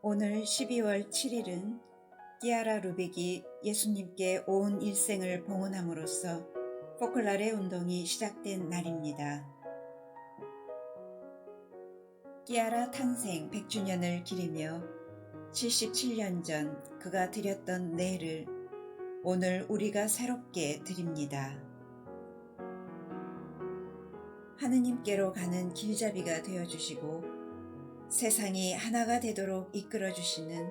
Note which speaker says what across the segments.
Speaker 1: 오늘 12월 7일은 끼아라 루빅이 예수님께 온 일생을 봉헌함으로써 포클라레 운동이 시작된 날입니다. 끼아라 탄생 100주년을 기리며 77년 전 그가 드렸던 내를 오늘 우리가 새롭게 드립니다. 하느님께로 가는 길잡이가 되어주시고 세상이 하나가 되도록 이끌어주시는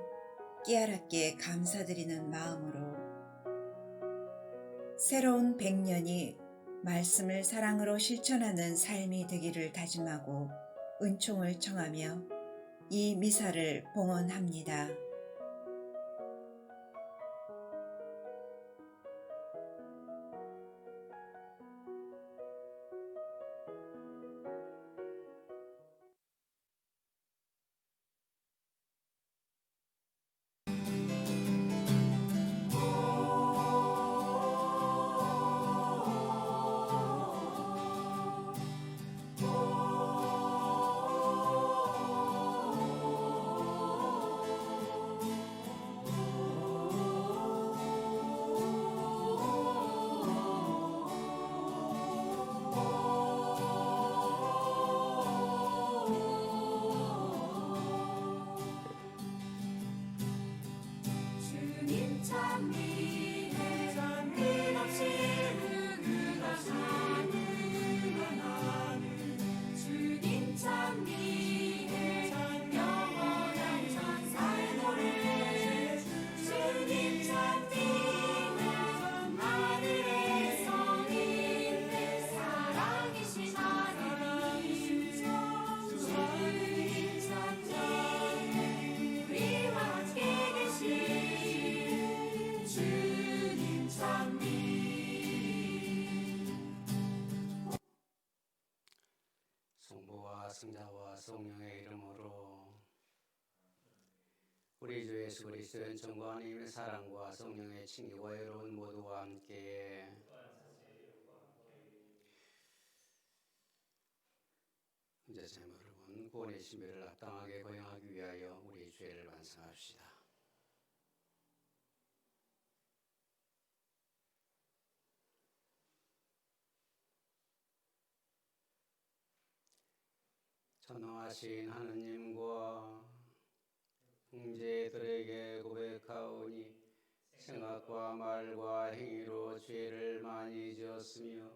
Speaker 1: 끼아라께 감사드리는 마음으로 새로운 100년이 말씀을 사랑으로 실천하는 삶이 되기를 다짐하고 은총을 청하며 이 미사를 봉헌합니다.
Speaker 2: 성부와 성자와 성령의 이름으로 우리 주 예수 그리스도의 은총과 하나님의 사랑과 성령의 친교와 여러분 모두와 함께 형제자매 여러분, 구원의 신비를 합당하게 거행하기 위하여 우리 죄를 반성합시다. 전능하신 하느님과 형제들에게 고백하오니 생각과 말과 행위로 죄를 많이 지었으며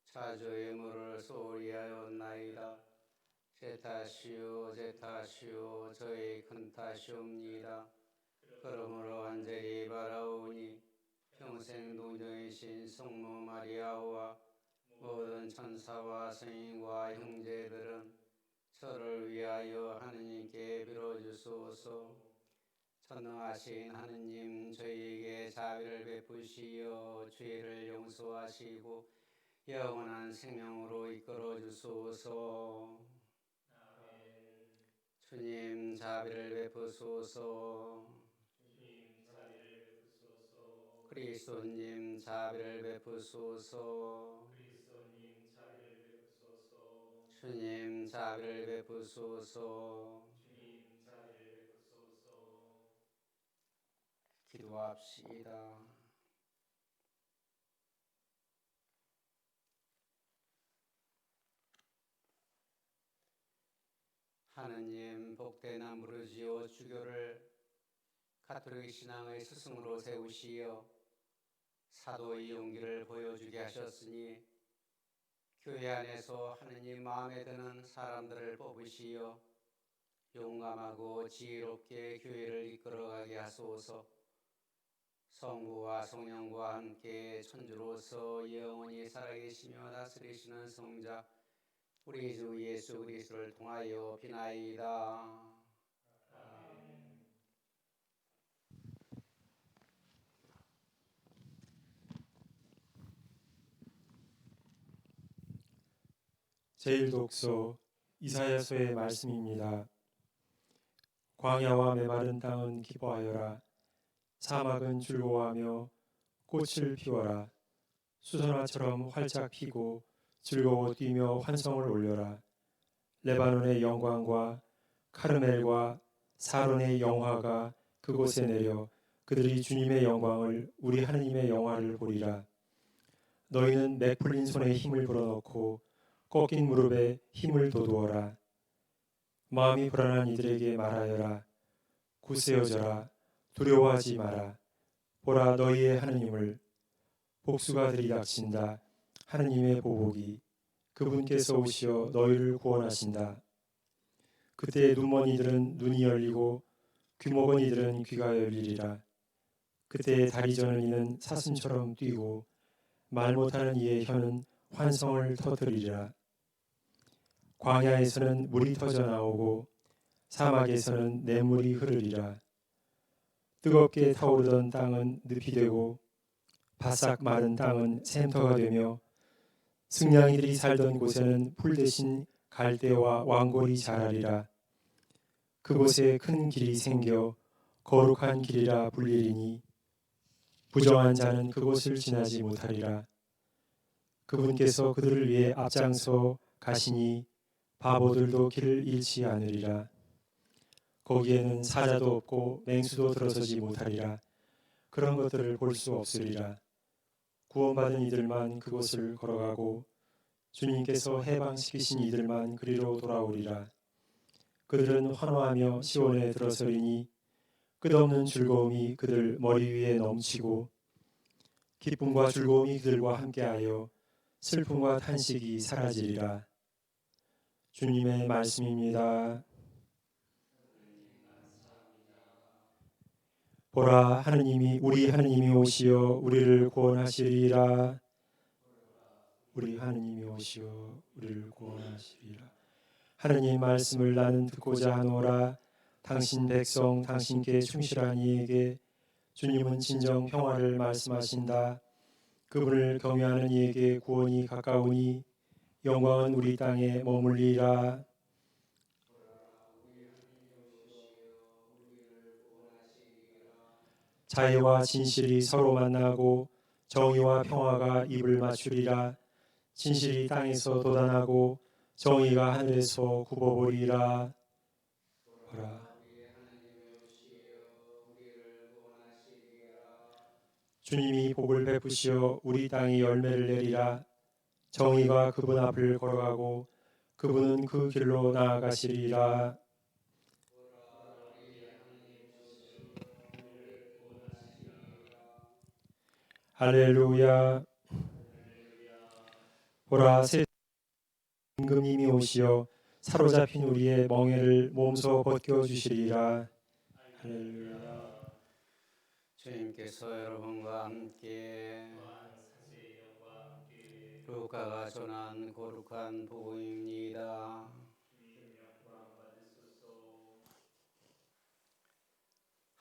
Speaker 2: 자주의 물을 소홀히 하였나이다. 제 탓이요 제 탓이요 저의 큰 탓이옵니다. 그러므로 간절히 바라오니 평생 동정이신 성모 마리아와 모든 천사와 성인과 형제들은 저를 위하여 하느님께 빌어주소서. 전능하신 하느님, 저희에게 자비를 베푸시어 죄를 용서하시고 영원한 생명으로 이끌어 주소서. 주님, 자비를 베푸소서. 그리스도님, 자비를 베푸소서. 주님, 자비를 베푸소서. 기도합시다. 하느님, 복된 아무르지오 주교를 가톨릭 신앙의 스승으로 세우시어 사도의 용기를 보여주게 하셨으니 교회 안에서 하느님 마음에 드는 사람들을 뽑으시어 용감하고 지혜롭게 교회를 이끌어가게 하소서. 성부와 성령과 함께 천주로서 영원히 살아계시며 다스리시는 성자 우리 주 예수 그리스도를 통하여 비나이다. 아멘.
Speaker 3: 제1독서 이사야서의 말씀입니다. 광야와 메마른 땅은 기뻐하여라. 사막은 즐거워하며 꽃을 피워라. 수선화처럼 활짝 피고 즐거워 뛰며 환성을 올려라. 레바논의 영광과 카르멜과 사론의 영화가 그곳에 내려 그들이 주님의 영광을 우리 하느님의 영화를 보리라. 너희는 맥 풀린 손에 힘을 불어넣고 꺾인 무릎에 힘을 돋우어라. 마음이 불안한 이들에게 말하여라. 굳세어져라. 두려워하지 마라. 보라 너희의 하느님을. 복수가 들이닥친다. 하느님의 보복이 그분께서 오시어 너희를 구원하신다. 그때 눈먼 이들은 눈이 열리고 귀먹은 이들은 귀가 열리리라. 그때 다리 저는 이는 사슴처럼 뛰고 말 못하는 이의 혀는 환성을 터뜨리리라. 광야에서는 물이 터져 나오고 사막에서는 냇물이 흐르리라. 뜨겁게 타오르던 땅은 늪이 되고 바싹 마른 땅은 샘터가 되며 승냥이들이 살던 곳에는 풀 대신 갈대와 왕골이 자라리라. 그곳에 큰 길이 생겨 거룩한 길이라 불리리니 부정한 자는 그곳을 지나지 못하리라. 그분께서 그들을 위해 앞장서 가시니 바보들도 길을 잃지 않으리라. 거기에는 사자도 없고 맹수도 들어서지 못하리라. 그런 것들을 볼 수 없으리라. 구원받은 이들만 그곳을 걸어가고 주님께서 해방시키신 이들만 그리로 돌아오리라. 그들은 환호하며 시온에 들어서리니 끝없는 즐거움이 그들 머리 위에 넘치고 기쁨과 즐거움이 그들과 함께하여 슬픔과 탄식이 사라지리라. 주님의 말씀입니다. 보라 우리 하느님이 오시어 우리를 구원하시리라. 우리 하느님이 오시어 우리를 구원하시리라. 하느님 말씀을 나는 듣고자 하노라. 당신 백성 당신께 충실한 이에게 주님은 진정 평화를 말씀하신다. 그분을 경외하는 이에게 구원이 가까우니 영광은 우리 땅에 머물리라. 자애와 진실이 서로 만나고 정의와 평화가 입을 맞추리라. 진실이 땅에서 돋아나고 정의가 하늘에서 굽어보리라. 주님이 복을 베푸시어 우리 땅에 열매를 내리라. 정의가 그분 앞을 걸어가고 그분은 그 길로 나아가시리라. 할렐루야. 보라 새 임금님이 오시어 사로잡힌 우리의 멍에를 몸소 벗겨주시리라. 할렐루야.
Speaker 2: 주님께서 여러분과 함께 루카가 전한 거룩한 복음입니다.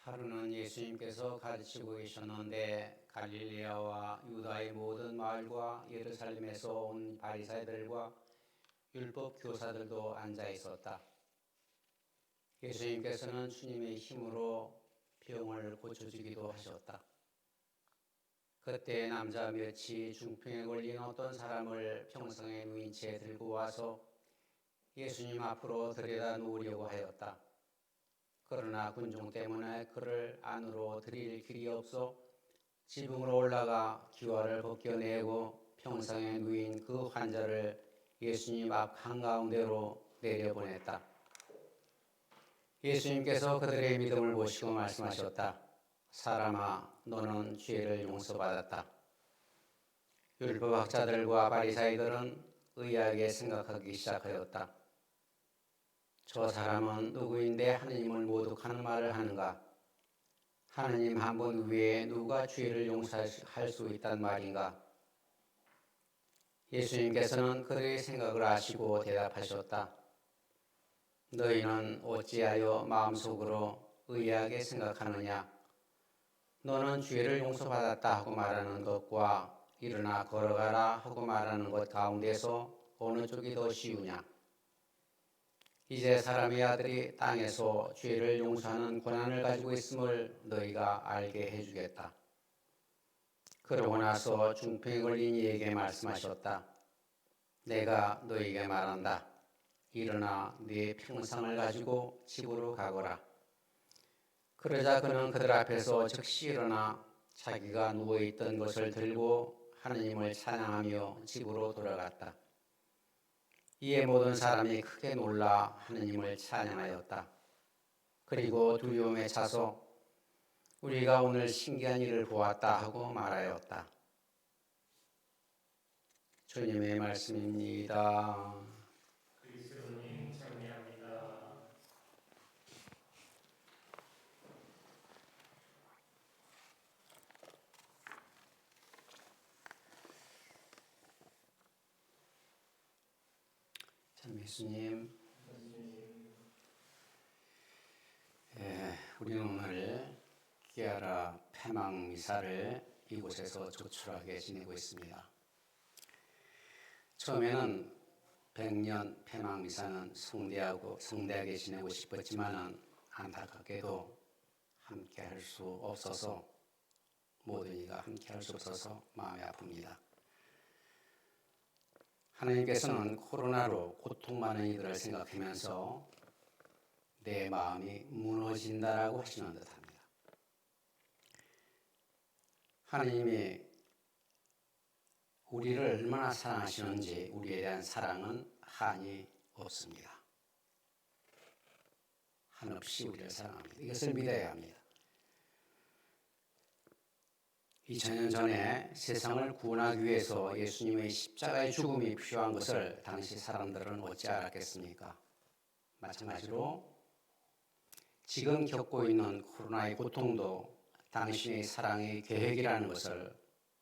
Speaker 2: 하루는 예수님께서 가르치고 계셨는데 갈릴레아와 유다의 모든 마을과 예루살렘에서 온 바리사이들과 율법 교사들도 앉아 있었다. 예수님께서는 주님의 힘으로 병을 고쳐주기도 하셨다. 그때 남자 몇이 중풍에 걸린 어떤 사람을 평상에 누인 채 들고 와서 예수님 앞으로 들여다 놓으려고 하였다. 그러나 군중 때문에 그를 안으로 들일 길이 없어 지붕으로 올라가 기와를 벗겨내고 평상에 누인 그 환자를 예수님 앞 한가운데로 내려보냈다. 예수님께서 그들의 믿음을 보시고 말씀하셨다. 사람아, 너는 죄를 용서받았다. 율법학자들과 바리사이들은 의아하게 생각하기 시작하였다. 저 사람은 누구인데 하느님을 모독하는 말을 하는가? 하느님 한 분 외에 누가 죄를 용서할 수 있단 말인가? 예수님께서는 그들의 생각을 아시고 대답하셨다. 너희는 어찌하여 마음속으로 의아하게 생각하느냐? 너는 죄를 용서받았다 하고 말하는 것과 일어나 걸어가라 하고 말하는 것 가운데서 어느 쪽이 더 쉬우냐? 이제 사람의 아들이 땅에서 죄를 용서하는 권한을 가지고 있음을 너희가 알게 해주겠다. 그러고 나서 중풍에 걸린 이에게 말씀하셨다. 내가 너희에게 말한다. 일어나 네 평상을 가지고 집으로 가거라. 그러자 그는 그들 앞에서 즉시 일어나 자기가 누워있던 것을 들고 하느님을 찬양하며 집으로 돌아갔다. 이에 모든 사람이 크게 놀라 하느님을 찬양하였다. 그리고 두려움에 차서 우리가 오늘 신기한 일을 보았다 하고 말하였다. 주님의 말씀입니다.
Speaker 3: 그리스도님 찬양합니다.
Speaker 2: 참 예수님, 우리는 오늘 기아라 폐망 미사를 이곳에서 조촐하게 지내고 있습니다. 처음에는 100년 폐망 미사는 성대하게 지내고 싶었지만은 안타깝게도 함께 할 수 없어서 모든 이가 함께 할 수 없어서 마음이 아픕니다. 하나님께서는 코로나로 고통 많은 이들을 생각하면서 내 마음이 무너진다라고 하시는 듯합니다. 하나님이 우리를 얼마나 사랑하시는지 우리에 대한 사랑은 한이 없습니다. 한없이 우리를 사랑합니다. 이것을 믿어야 합니다. 2000년 전에 세상을 구원하기 위해서 예수님의 십자가의 죽음이 필요한 것을 당시 사람들은 어찌 알았겠습니까? 마찬가지로 지금 겪고 있는 코로나의 고통도 당신의 사랑의 계획이라는 것을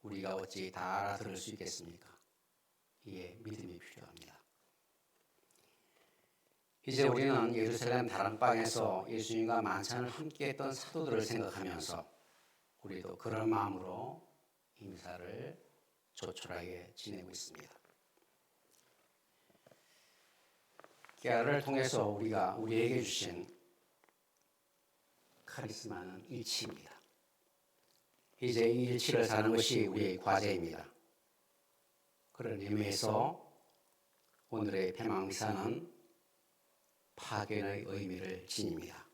Speaker 2: 우리가 어찌 다 알아들을 수 있겠습니까? 이에 믿음이 필요합니다. 이제 우리는 예루살렘 다락방에서 예수님과 만찬을 함께했던 사도들을 생각하면서 우리도 그런 마음으로 이 미사를 조촐하게 지내고 있습니다. 깨알을 통해서 우리에게 주신 카리스마는 일치입니다. 이제 이 일치를 사는 것이 우리의 과제입니다. 그런 의미에서 오늘의 폐망 미사는 파견의 의미를 지닙니다.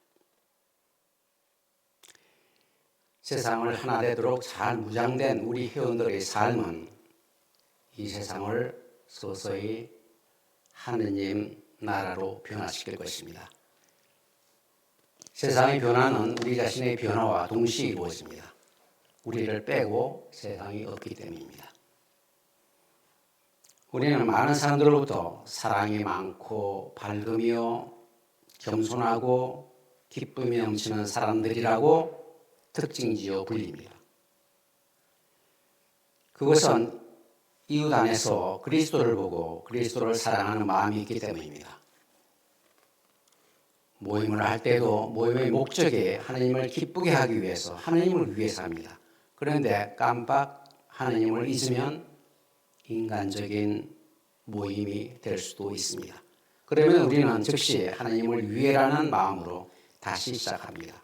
Speaker 2: 세상을 하나 되도록 잘 무장된 우리 회원들의 삶은 이 세상을 서서히 하느님 나라로 변화시킬 것입니다. 세상의 변화는 우리 자신의 변화와 동시에 이루어집니다. 우리를 빼고 세상이 없기 때문입니다. 우리는 많은 사람들로부터 사랑이 많고 밝으며 겸손하고 기쁨이 넘치는 사람들이라고 특징지어 불립니다. 그것은 이웃 안에서 그리스도를 보고 그리스도를 사랑하는 마음이 있기 때문입니다. 모임을 할 때도 모임의 목적이 하나님을 기쁘게 하기 위해서 하나님을 위해서 합니다. 그런데 깜빡 하나님을 잊으면 인간적인 모임이 될 수도 있습니다. 그러면 우리는 즉시 하나님을 위해라는 마음으로 다시 시작합니다.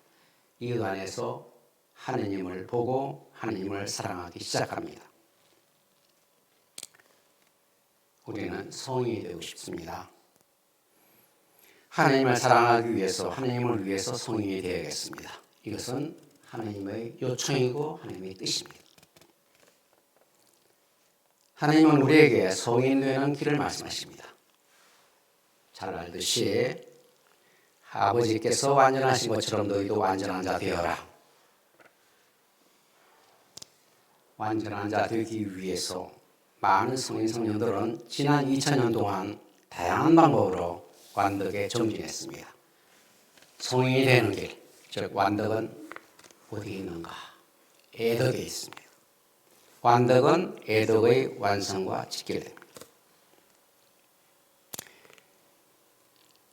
Speaker 2: 이웃 안에서 하나님을 보고 하나님을 사랑하기 시작합니다. 우리는 성인이 되고 싶습니다. 하나님을 사랑하기 위해서 하나님을 위해서 성인이 되어야겠습니다. 이것은 하나님의 요청이고 하나님의 뜻입니다. 하나님은 우리에게 성인 되는 길을 말씀하십니다. 잘 알듯이 아버지께서 완전하신 것처럼 너희도 완전한 자 되어라. 완전한 자 되기 위해서 많은 성인 성녀들은 지난 2000년 동안 다양한 방법으로 완덕에 정진했습니다. 성인이 되는 길, 즉 완덕은 어디에 있는가? 애덕에 있습니다. 완덕은 애덕의 완성과 직결됩니다.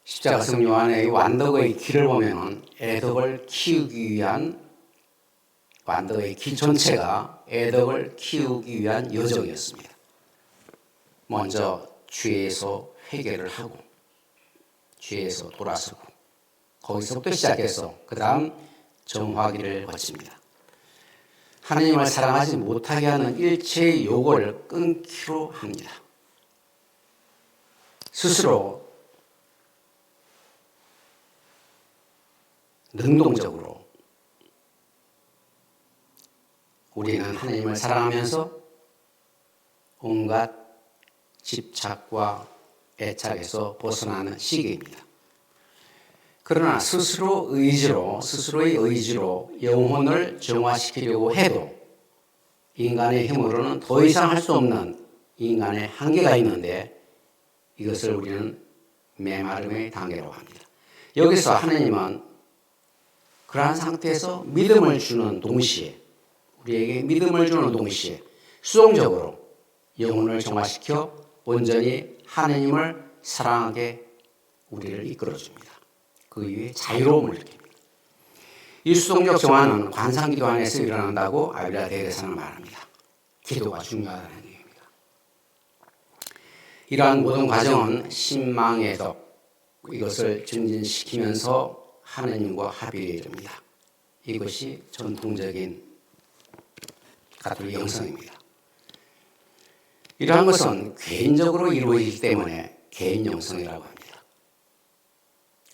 Speaker 2: 십자가 성 요한의 완덕의 길을 보면 애덕을 키우기 위한 완덕의 길 전체가 애덕을 키우기 위한 여정이었습니다. 먼저 죄에서 회개를 하고 죄에서 돌아서고 거기서부터 시작해서 그 다음 정화기를 거칩니다. 하나님을 사랑하지 못하게 하는 일체의 요구를 끊기로 합니다. 스스로 능동적으로 우리는 하나님을 사랑하면서 온갖 집착과 애착에서 벗어나는 시기입니다. 그러나 스스로의 의지로 영혼을 정화시키려고 해도 인간의 힘으로는 더 이상 할 수 없는 인간의 한계가 있는데 이것을 우리는 메마름의 단계라고 합니다. 여기서 하나님은 그러한 상태에서 믿음을 주는 동시에 우리에게 믿음을 주는 동시에 수동적으로 영혼을 정화시켜 온전히 하나님을 사랑하게 우리를 이끌어줍니다. 그 이후에 자유로움을 느낍니다. 이 수동적 정화는 관상기도 안에서 일어난다고 아빌라 대대사는 말합니다. 기도가 중요하다는 얘기입니다. 이러한 모든 과정은 신망의 덕, 이것을 증진시키면서 하느님과 합의에 이릅니다. 이것이 전통적인 가톨릭 영성입니다. 이러한 것은 개인적으로 이루어지기 때문에 개인 영성이라고 합니다.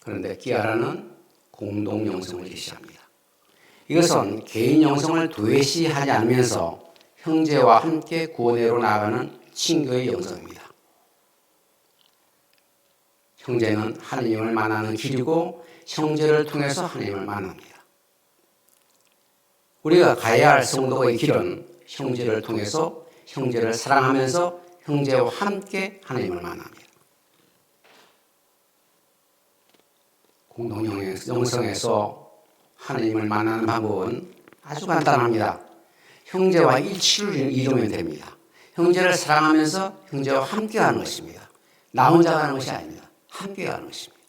Speaker 2: 그런데 끼아라는 공동 영성을 제시합니다. 이것은 개인 영성을 도외시하지 않으면서 형제와 함께 구원회로 나아가는 친교의 영성입니다. 형제는 하나님을 만나는 길이고 형제를 통해서 하나님을 만납니다. 우리가 가야 할 성도의 길은 형제를 통해서 형제를 사랑하면서 형제와 함께 하나님을 만납니다. 공동 영성에서 하나님을 만나는 방법은 아주 간단합니다. 형제와 일치를 이루면 됩니다. 형제를 사랑하면서 형제와 함께 하는 것입니다. 나 혼자 가는 것이 아닙니다. 함께 가는 것입니다.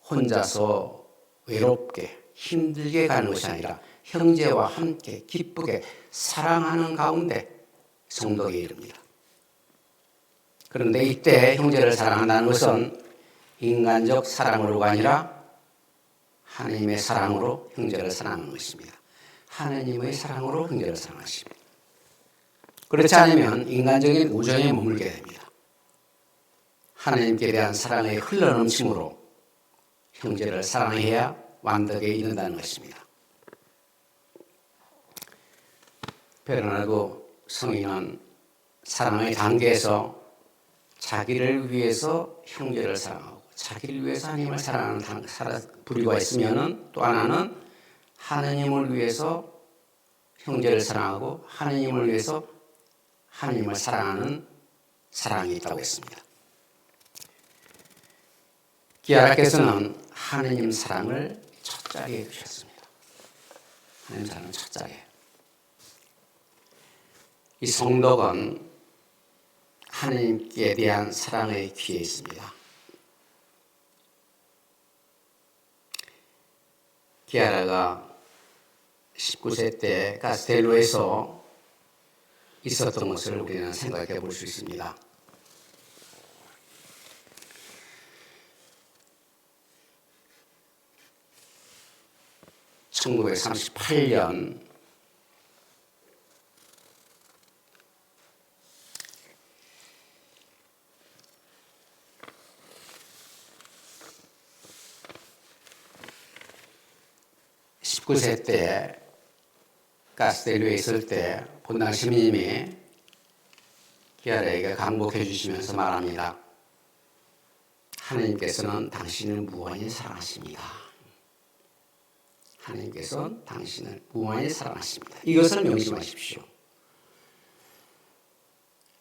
Speaker 2: 혼자서 외롭게 힘들게 가는 것이 아니라 형제와 함께 기쁘게 사랑하는 가운데 성도에 이릅니다. 그런데 이때 형제를 사랑한다는 것은 인간적 사랑으로가 아니라 하나님의 사랑으로 형제를 사랑하는 것입니다. 하나님의 사랑으로 형제를 사랑하십니다. 그렇지 않으면 인간적인 우정에 머물게 됩니다. 하나님께 대한 사랑의 흘러넘침으로 형제를 사랑해야 완덕에 이른다는 것입니다. 베르나르도 성인은 사랑의 단계에서 자기를 위해서 형제를 사랑하고 자기를 위해서 하나님을 사랑하는 부류가 있으면 또 하나는 하나님을 위해서 형제를 사랑하고 하나님을 위해서 하나님을 사랑하는 사랑이 있다고 했습니다. 기아라께서는 하나님 사랑을 첫 자리에 두셨습니다. 하나님 사랑은 첫 자리에. 이 성덕은 하나님께 대한 사랑의 귀에 있습니다. 기아라가 19세 때 카스텔로에서 있었던 것을 우리는 생각해 볼 수 있습니다. (1938년) (19세) 때 카스텔로에 있을 때 본당 시민님이 기아라에게 강복해 주시면서 말합니다. 하나님께서는 당신을 무한히 사랑하십니다. 하나님께서는 당신을 무한히 사랑하십니다. 이것을 명심하십시오.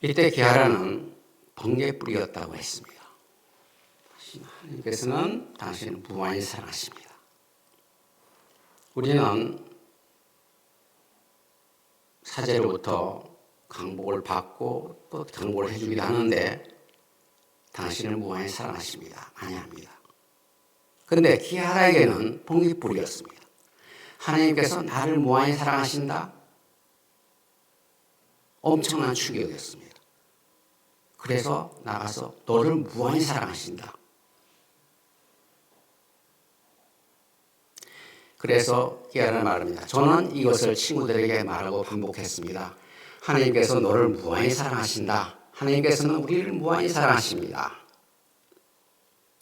Speaker 2: 이때 기아라는 번개불이었다고 했습니다. 하나님께서는 당신을 무한히 사랑하십니다. 우리는 사제로부터 강복을 받고 또 강복을 해주기도 하는데 당신을 무한히 사랑하십니다. 아니합니다. 그런데 기아라에게는 번개불이었습니다. 하나님께서 나를 무한히 사랑하신다? 엄청난 충격이었습니다. 그래서 나가서 너를 무한히 사랑하신다. 그래서 기아라는 말입니다. 저는 이것을 친구들에게 말하고 반복했습니다. 하나님께서 너를 무한히 사랑하신다. 하나님께서는 우리를 무한히 사랑하십니다.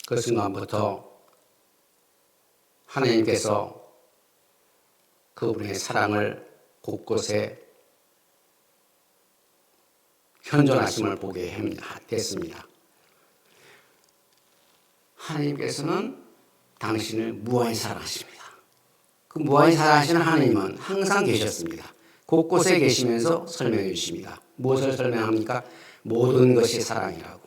Speaker 2: 그 순간부터 하나님께서 그분의 사랑을 곳곳에 현존하심을 보게 됐습니다. 하나님께서는 당신을 무한히 사랑하십니다. 그 무한히 사랑하시는 하나님은 항상 계셨습니다. 곳곳에 계시면서 설명해 주십니다. 무엇을 설명합니까? 모든 것이 사랑이라고.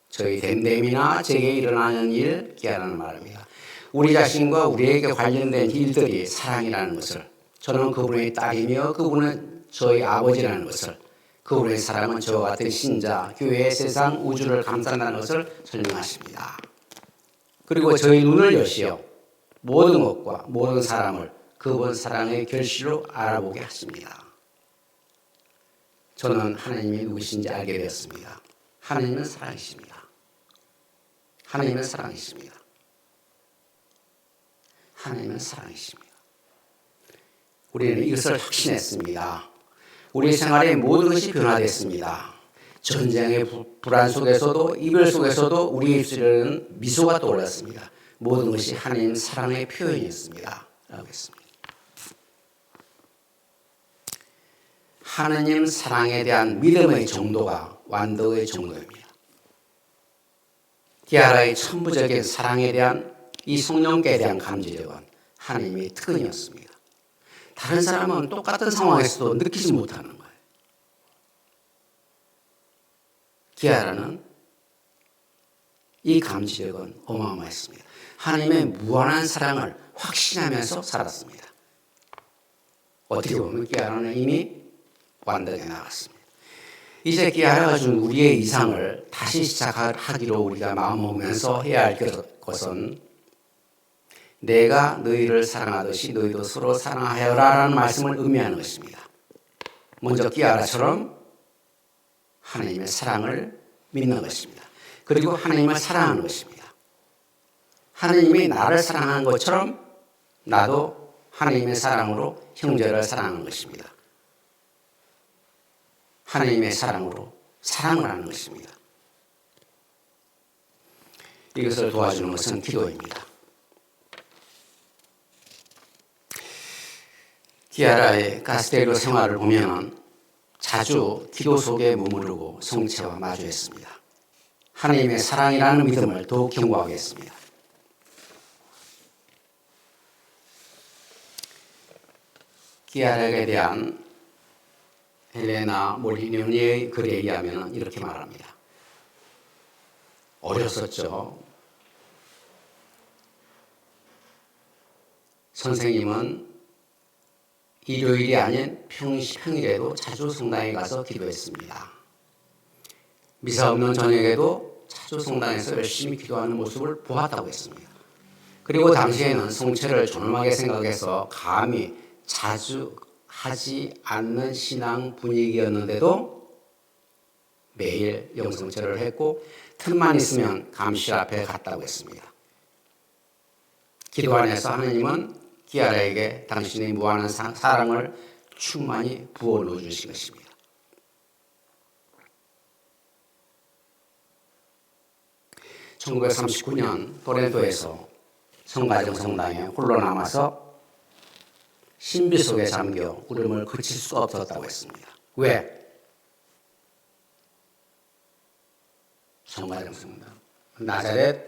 Speaker 2: 저희 됨됨이나 제게 일어나는 일 기하라는 말입니다. 우리 자신과 우리에게 관련된 일들이 사랑이라는 것을, 저는 그분의 딸이며 그분은 저희 아버지라는 것을, 그분의 사랑은 저와 같은 신자, 교회, 세상, 우주를 감싼다는 것을 설명하십니다. 그리고 저희 눈을 여시어 모든 것과 모든 사람을 그분 사랑의 결실로 알아보게 하십니다. 저는 하나님이 누구신지 알게 되었습니다. 하나님은 사랑이십니다. 하나님은 사랑이십니다. 하나님은 사랑이십니다. 우리는 이것을 확신했습니다. 우리 생활의 모든 것이 변화됐습니다. 전쟁의 불안 속에서도, 이별 속에서도 우리 입술에는 미소가 떠올랐습니다. 모든 것이 하나님 사랑의 표현이었습니다. 라고 했습니다. 하나님 사랑에 대한 믿음의 정도가 완도의 정도입니다. 디아라의 천부적인 사랑에 대한 이 성령께 대한 감지력은 하나님의 특권이었습니다. 다른 사람은 똑같은 상황에서도 느끼지 못하는 거예요. 디아라는 이 감지력은 어마어마했습니다. 하나님의 무한한 사랑을 확신하면서 살았습니다. 어떻게 보면 디아라는 이미 완덕에 나갔습니다. 이제 기아라가 준 우리의 이상을 다시 시작하기로 우리가 마음먹으면서 해야 할 것은 내가 너희를 사랑하듯이 너희도 서로 사랑하여라라는 말씀을 의미하는 것입니다. 먼저 기아라처럼 하나님의 사랑을 믿는 것입니다. 그리고 하나님을 사랑하는 것입니다. 하나님이 나를 사랑하는 것처럼 나도 하나님의 사랑으로 형제를 사랑하는 것입니다. 하나님의 사랑으로 사랑을 하는 것입니다. 이것을 도와주는 것은 기도입니다. 기아라의 가스테리오 생활을 보면 자주 기도 속에 머무르고 성체와 마주했습니다. 하나님의 사랑이라는 믿음을 더욱 견고하게 했습니다. 기아라에 대한 헬레나 몰리니의 글에 의하면 이렇게 말합니다. 어렸었죠. 선생님은 일요일이 아닌 평일에도 자주 성당에 가서 기도했습니다. 미사 없는 저녁에도 자주 성당에서 열심히 기도하는 모습을 보았다고 했습니다. 그리고 당시에는 성체를 존엄하게 생각해서 감히 자주 하지 않는 신앙 분위기였는데도 매일 영성체를 했고 틈만 있으면 감실 앞에 갔다고 했습니다. 기도 안에서 하나님은 기아라에게 당신의 무한한 사랑을 충만히 부어 넣어주신 것입니다. (1939년) 토렌토에서 성가정 성당에 홀로 남아서 신비 속에 잠겨 울음을 그칠 수 없었다고 했습니다. 왜? 성가정 성당, 나자렛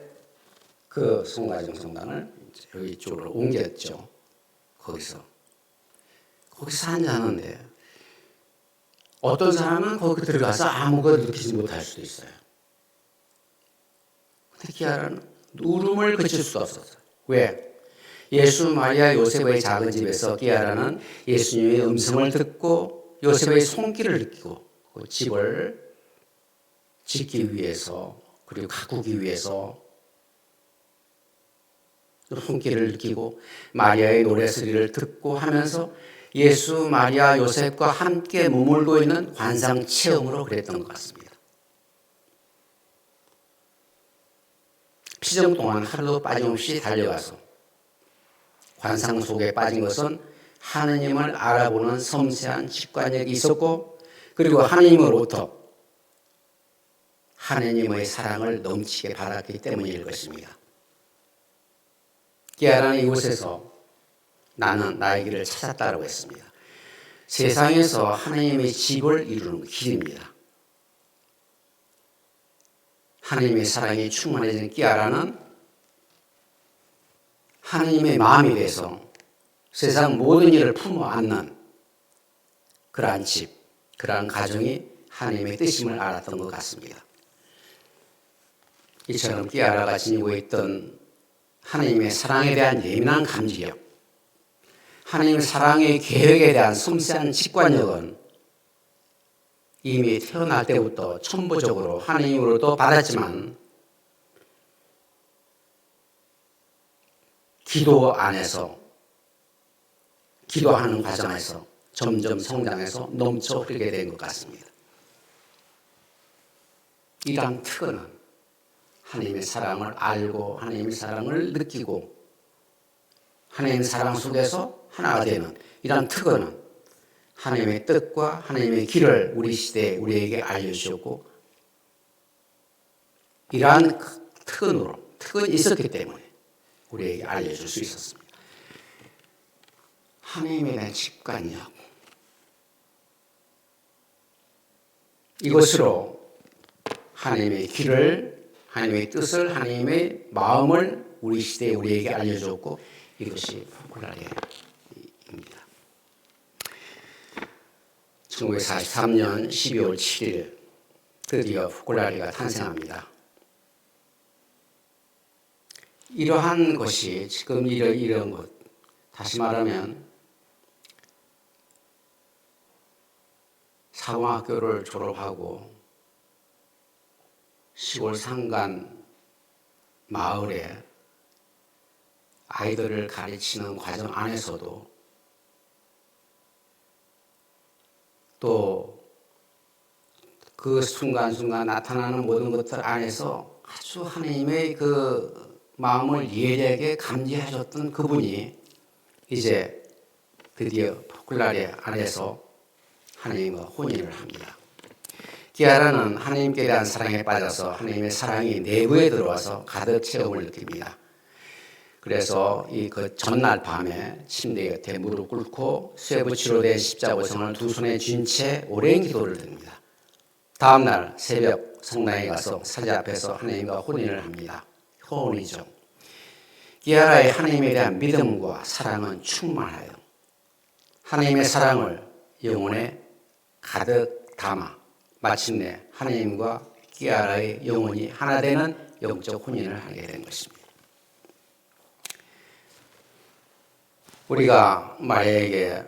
Speaker 2: 그 성가정 성당을 여기 쪽으로 옮겼죠. 거기서 앉았는데 어떤 사람은 거기 들어가서 아무것도 느끼지 못할 수도 있어요. 근데 기아라는 울음을 그칠 수가 없었어요. 왜? 예수, 마리아, 요셉의 작은 집에서 기아라는 예수님의 음성을 듣고 요셉의 손길을 느끼고 그 집을 짓기 위해서 그리고 가꾸기 위해서 손길을 느끼고 마리아의 노래소리를 듣고 하면서 예수, 마리아, 요셉과 함께 머물고 있는 관상 체험으로 그랬던 것 같습니다. 피정 동안 하루도 빠짐없이 달려가서 관상 속에 빠진 것은 하느님을 알아보는 섬세한 직관력이 있었고 그리고 하느님으로부터 하느님의 사랑을 넘치게 받았기 때문일 것입니다. 기아라는 이곳에서 나는 나의 길을 찾았다라고 했습니다. 세상에서 하나님의 집을 이루는 길입니다. 하나님의 사랑이 충만해진 기아라는 하나님의 마음이 돼서 세상 모든 일을 품어 안는 그러한 집, 그러한 가정이 하나님의 뜻임을 알았던 것 같습니다. 이처럼 기아라가 지니고 있던 하나님의 사랑에 대한 예민한 감지력, 하나님의 사랑의 계획에 대한 섬세한 직관력은 이미 태어날 때부터 천부적으로 하나님으로부터 받았지만 기도 안에서, 기도하는 과정에서 점점 성장해서 넘쳐 흐르게 된 것 같습니다. 이러한 특권은 하나님의 사랑을 알고 하나님의 사랑을 느끼고 하나님의 사랑 속에서 하나가 되는 이러한 특권은 하나님의 뜻과 하나님의 길을 우리 시대에 우리에게 알려주셨고 이러한 특권이 있었기 때문에 우리에게 알려줄 수 있었습니다. 하나님에 대한 직관력, 이것으로 하나님의 길을, 하나님의 뜻을, 하나님의 마음을 우리 시대에 우리에게 알려줬고 이것이 포콜라리아입니다. 1943년 12월 7일 드디어 포콜라리아가 탄생합니다. 이러한 것이 지금 이런 것, 다시 말하면 사관학교를 졸업하고 시골 산간 마을에 아이들을 가르치는 과정 안에서도 또 그 순간순간 나타나는 모든 것들 안에서 아주 하나님의 그 마음을 예리하게 감지하셨던 그분이 이제 드디어 포클라리아 안에서 하나님과 혼인을 합니다. 기아라는 하나님께 대한 사랑에 빠져서 하나님의 사랑이 내부에 들어와서 가득 체험을 느낍니다. 그래서 그 전날 밤에 침대 곁에 무릎 꿇고 쇠붙이로 된 십자보성을 두 손에 쥔 채 오랜 기도를 드립니다. 다음날 새벽 성당에 가서 사제 앞에서 하나님과 혼인을 합니다. 혼이죠. 기아라의 하나님에 대한 믿음과 사랑은 충만하여 하나님의 사랑을 영혼에 가득 담아 마침내 하나님과 기아라의 영혼이 하나 되는 영적 혼인을 하게 된 것입니다. 우리가 마리아에게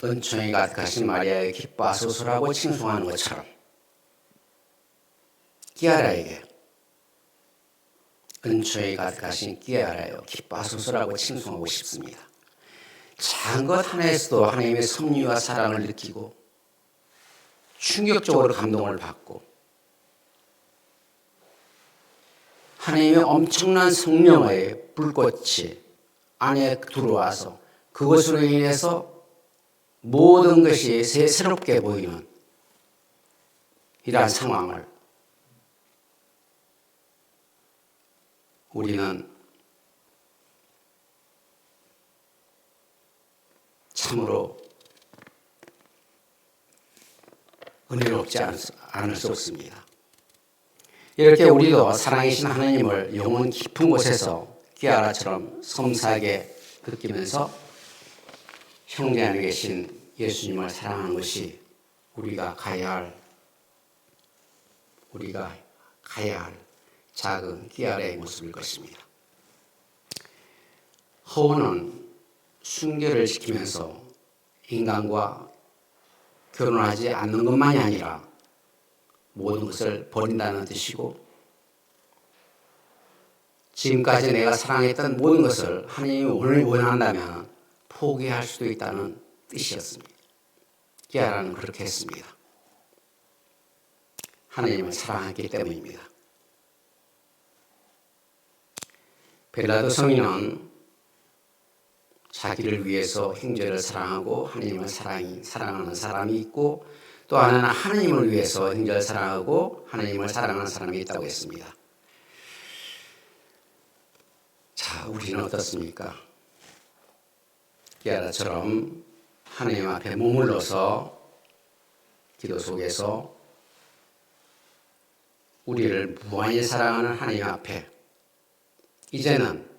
Speaker 2: 은총이 가득하신 마리아의 기뻐하소서라고 칭송하는 것처럼 기아라에게 은총이 가득하신 기아라여 기뻐하소서라고 칭송하고 싶습니다. 작은 것 하나에서도 하나님의 섭리와 사랑을 느끼고 충격적으로 감동을 받고 하나님의 엄청난 성령의 불꽃이 안에 들어와서 그것으로 인해서 모든 것이 새롭게 보이는 이러한 상황을 우리는 참으로 은혜롭지 않을 수 없습니다. 이렇게 우리도 사랑이신 하나님을 영혼 깊은 곳에서 기아라처럼 섬세하게 느끼면서 형제 안에 계신 예수님을 사랑하는 것이 우리가 가야 할 작은 기아라의 모습일 것입니다. 허원은 순결을 지키면서 인간과 결혼하지 않는 것만이 아니라 모든 것을 버린다는 뜻이고 지금까지 내가 사랑했던 모든 것을 하나님이 원한다면 포기할 수도 있다는 뜻이었습니다. 기아라는 그렇게 했습니다. 하나님을 사랑했기 때문입니다. 벨라도 성인은 자기를 위해서 형제를 사랑하고 하나님을 사랑하는 사람이 있고 또 하나는 하나님을 위해서 형제를 사랑하고 하나님을 사랑하는 사람이 있다고 했습니다. 자, 우리는 어떻습니까? 기아라처럼 하나님 앞에 머물러서 기도 속에서 우리를 무한히 사랑하는 하나님 앞에 이제는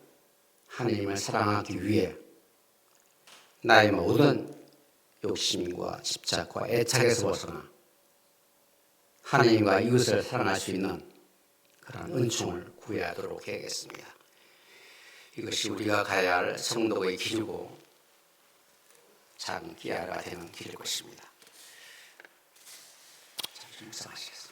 Speaker 2: 하나님을 사랑하기 위해 나의 모든 욕심과 집착과 애착에서 벗어나 하나님과 이웃을 사랑할 수 있는 그런 은총을 구해하도록 해야겠습니다. 이것이 우리가 가야 할 성도의 길이고 작은 기아가 되는 길일 것입니다. 잠시 묵상하시겠습니다.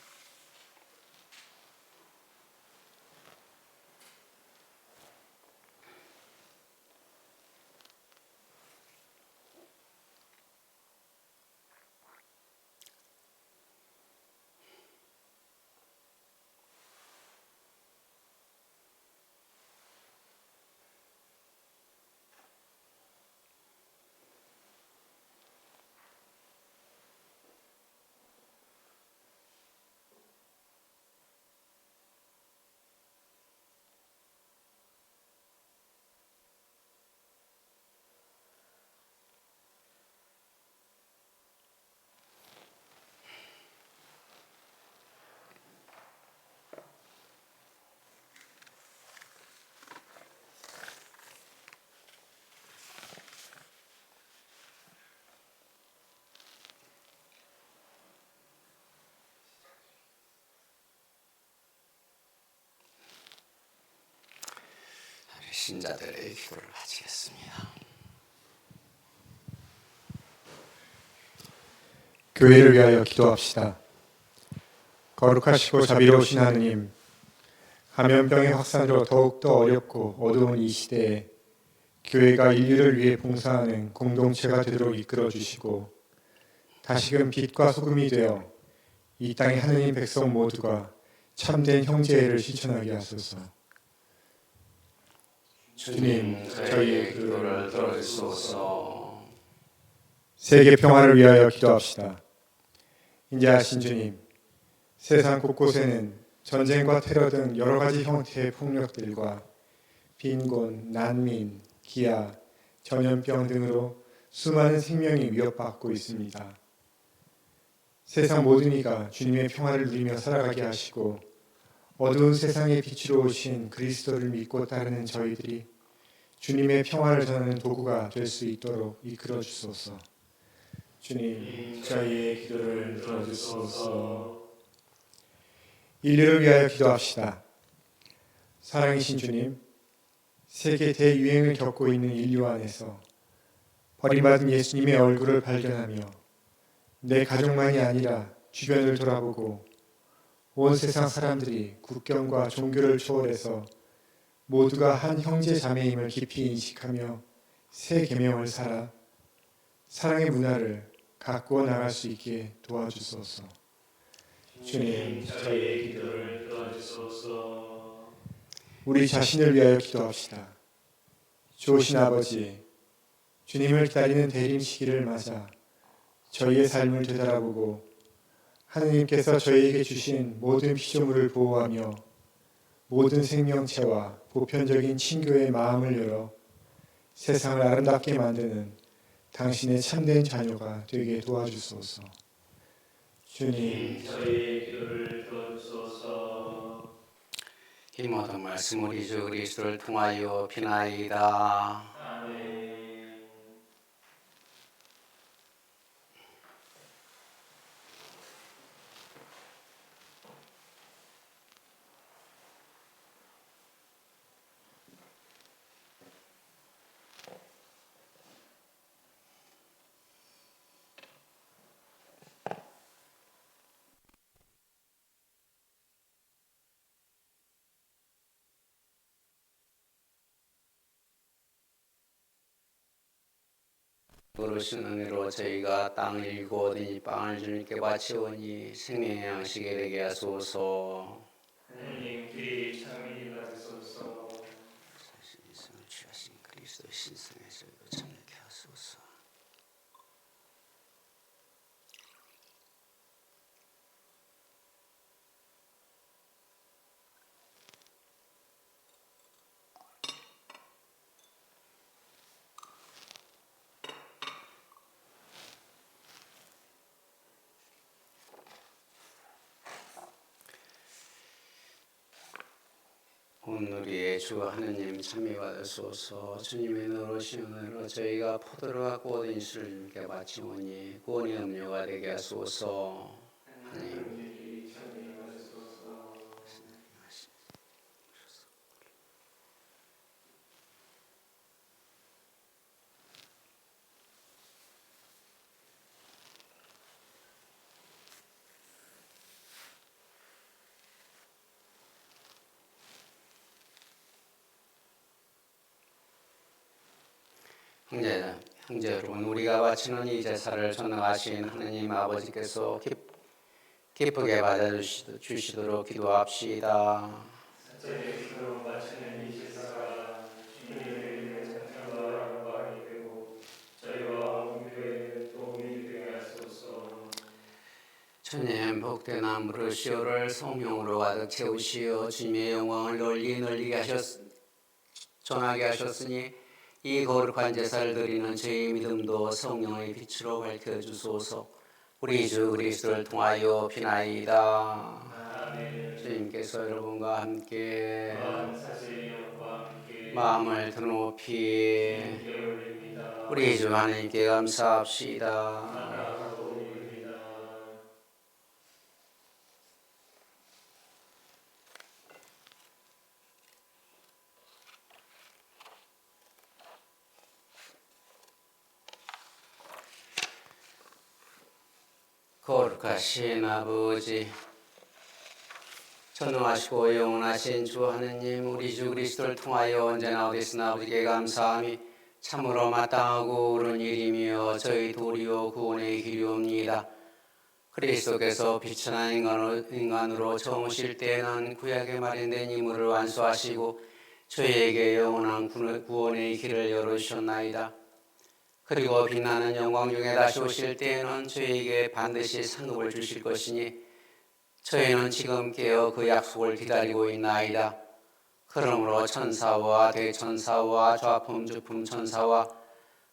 Speaker 2: 신자들의 기도를 마치겠습니다.
Speaker 3: 교회를 위하여 기도합시다. 거룩하시고 자비로우신 하느님, 감염병의 확산으로 더욱더 어렵고 어두운 이 시대에 교회가 인류를 위해 봉사하는 공동체가 되도록 이끌어 주시고 다시금 빛과 소금이 되어 이 땅의 하느님 백성 모두가 참된 형제애를 실천하게 하소서. 주님, 저희의 기도를
Speaker 2: 들어주소서.
Speaker 3: 세계 평화를 위하여 기도합시다. 인자하신 주님, 세상 곳곳에는 전쟁과 테러 등 여러 가지 형태의 폭력들과 빈곤, 난민, 기아, 전염병 등으로 수많은 생명이 위협받고 있습니다. 세상 모든 이가 주님의 평화를 누리며 살아가게 하시고 어두운 세상의 빛으로 오신 그리스도를 믿고 따르는 저희들이 주님의 평화를 전하는 도구가 될 수 있도록 이끌어 주소서. 주님, 저희의 기도를 들어주소서. 인류를 위하여 기도합시다. 사랑이신 주님, 세계 대유행을 겪고 있는 인류 안에서 버림받은 예수님의 얼굴을 발견하며 내 가족만이 아니라 주변을 돌아보고 온 세상 사람들이 국경과 종교를 초월해서 모두가 한 형제 자매임을 깊이 인식하며 새 계명을 살아 사랑의 문화를 가꾸어 나갈 수 있게 도와주소서. 주님, 저희의 기도를 들어주소서. 우리 자신을 위하여 기도합시다. 좋으신 아버지, 주님을 기다리는 대림 시기를 맞아 저희의 삶을 되돌아보고 하느님께서 저희에게 주신 모든 피조물을 보호하며 모든 생명체와 보편적인 친교의 마음을 열어 세상을 아름답게 만드는 당신의 참된 자녀가 되게 도와주소서. 주님, 저희의 기도를 들어주소서.
Speaker 2: 이 모든 말씀을 예수 그리스도를 통하여 비나이다.
Speaker 3: 아멘.
Speaker 2: 그러신 은혜로 저희가 땅을 일고 이 빵을 주님께 바치오니 생명의 양식이 되게 하소서.
Speaker 3: 하나님 귀 참이 받으소서.
Speaker 2: 신성을 취하신 그리스도 신성에 저희도 참여케 하소서. 우리의 주 하느님 찬미받으소서. 주님의 너로신 은혜로 저희가 포도를 갖고 얻은 인수를 주님께 바치오니 구원의 음료가 되게 하소서. 하나님 형제 여러분, 우리가 바치는 이 제사를 전능하신 하느님 아버지께서 기쁘게 받아주시도록 기도합시다.
Speaker 3: 사제로 바치는 이 제사가 주님의 찬양과 영광이 되고 저희와 온 교회에 도움이 되게 하소서.
Speaker 2: 주님, 복된 안부르시오를 성령으로 가득 채우시어 주님의 영광을 널리 전하게 하셨으니 이 거룩한 제사를 드리는 저희 믿음도 성령의 빛으로 밝혀주소서. 우리 주 그리스도를 통하여 비나이다.
Speaker 3: 아멘.
Speaker 2: 주님께서 여러분과 함께
Speaker 3: 사제의 영과 함께
Speaker 2: 마음을 드높이
Speaker 3: 주님께 올립니다.
Speaker 2: 우리 주 하나님께 감사합시다.
Speaker 3: 나아가고 올립니다.
Speaker 2: 거룩하신 아버지, 전능하시고 영원하신 주 하느님, 우리 주 그리스도를 통하여 언제나 어디서나 아버지께 감사함이 참으로 마땅하고 옳은 일이며 저희 도리요 구원의 길이옵니다. 그리스도께서 비천한 인간으로 처음 오실 때에는 구약에 마련된 임무를 완수하시고 저희에게 영원한 구원의 길을 열어주셨나이다. 그리고 빛나는 영광 중에 다시 오실 때에는 저희에게 반드시 상급을 주실 것이니 저희는 지금 깨어 그 약속을 기다리고 있나이다. 그러므로 천사와 대천사와 좌품 주품 천사와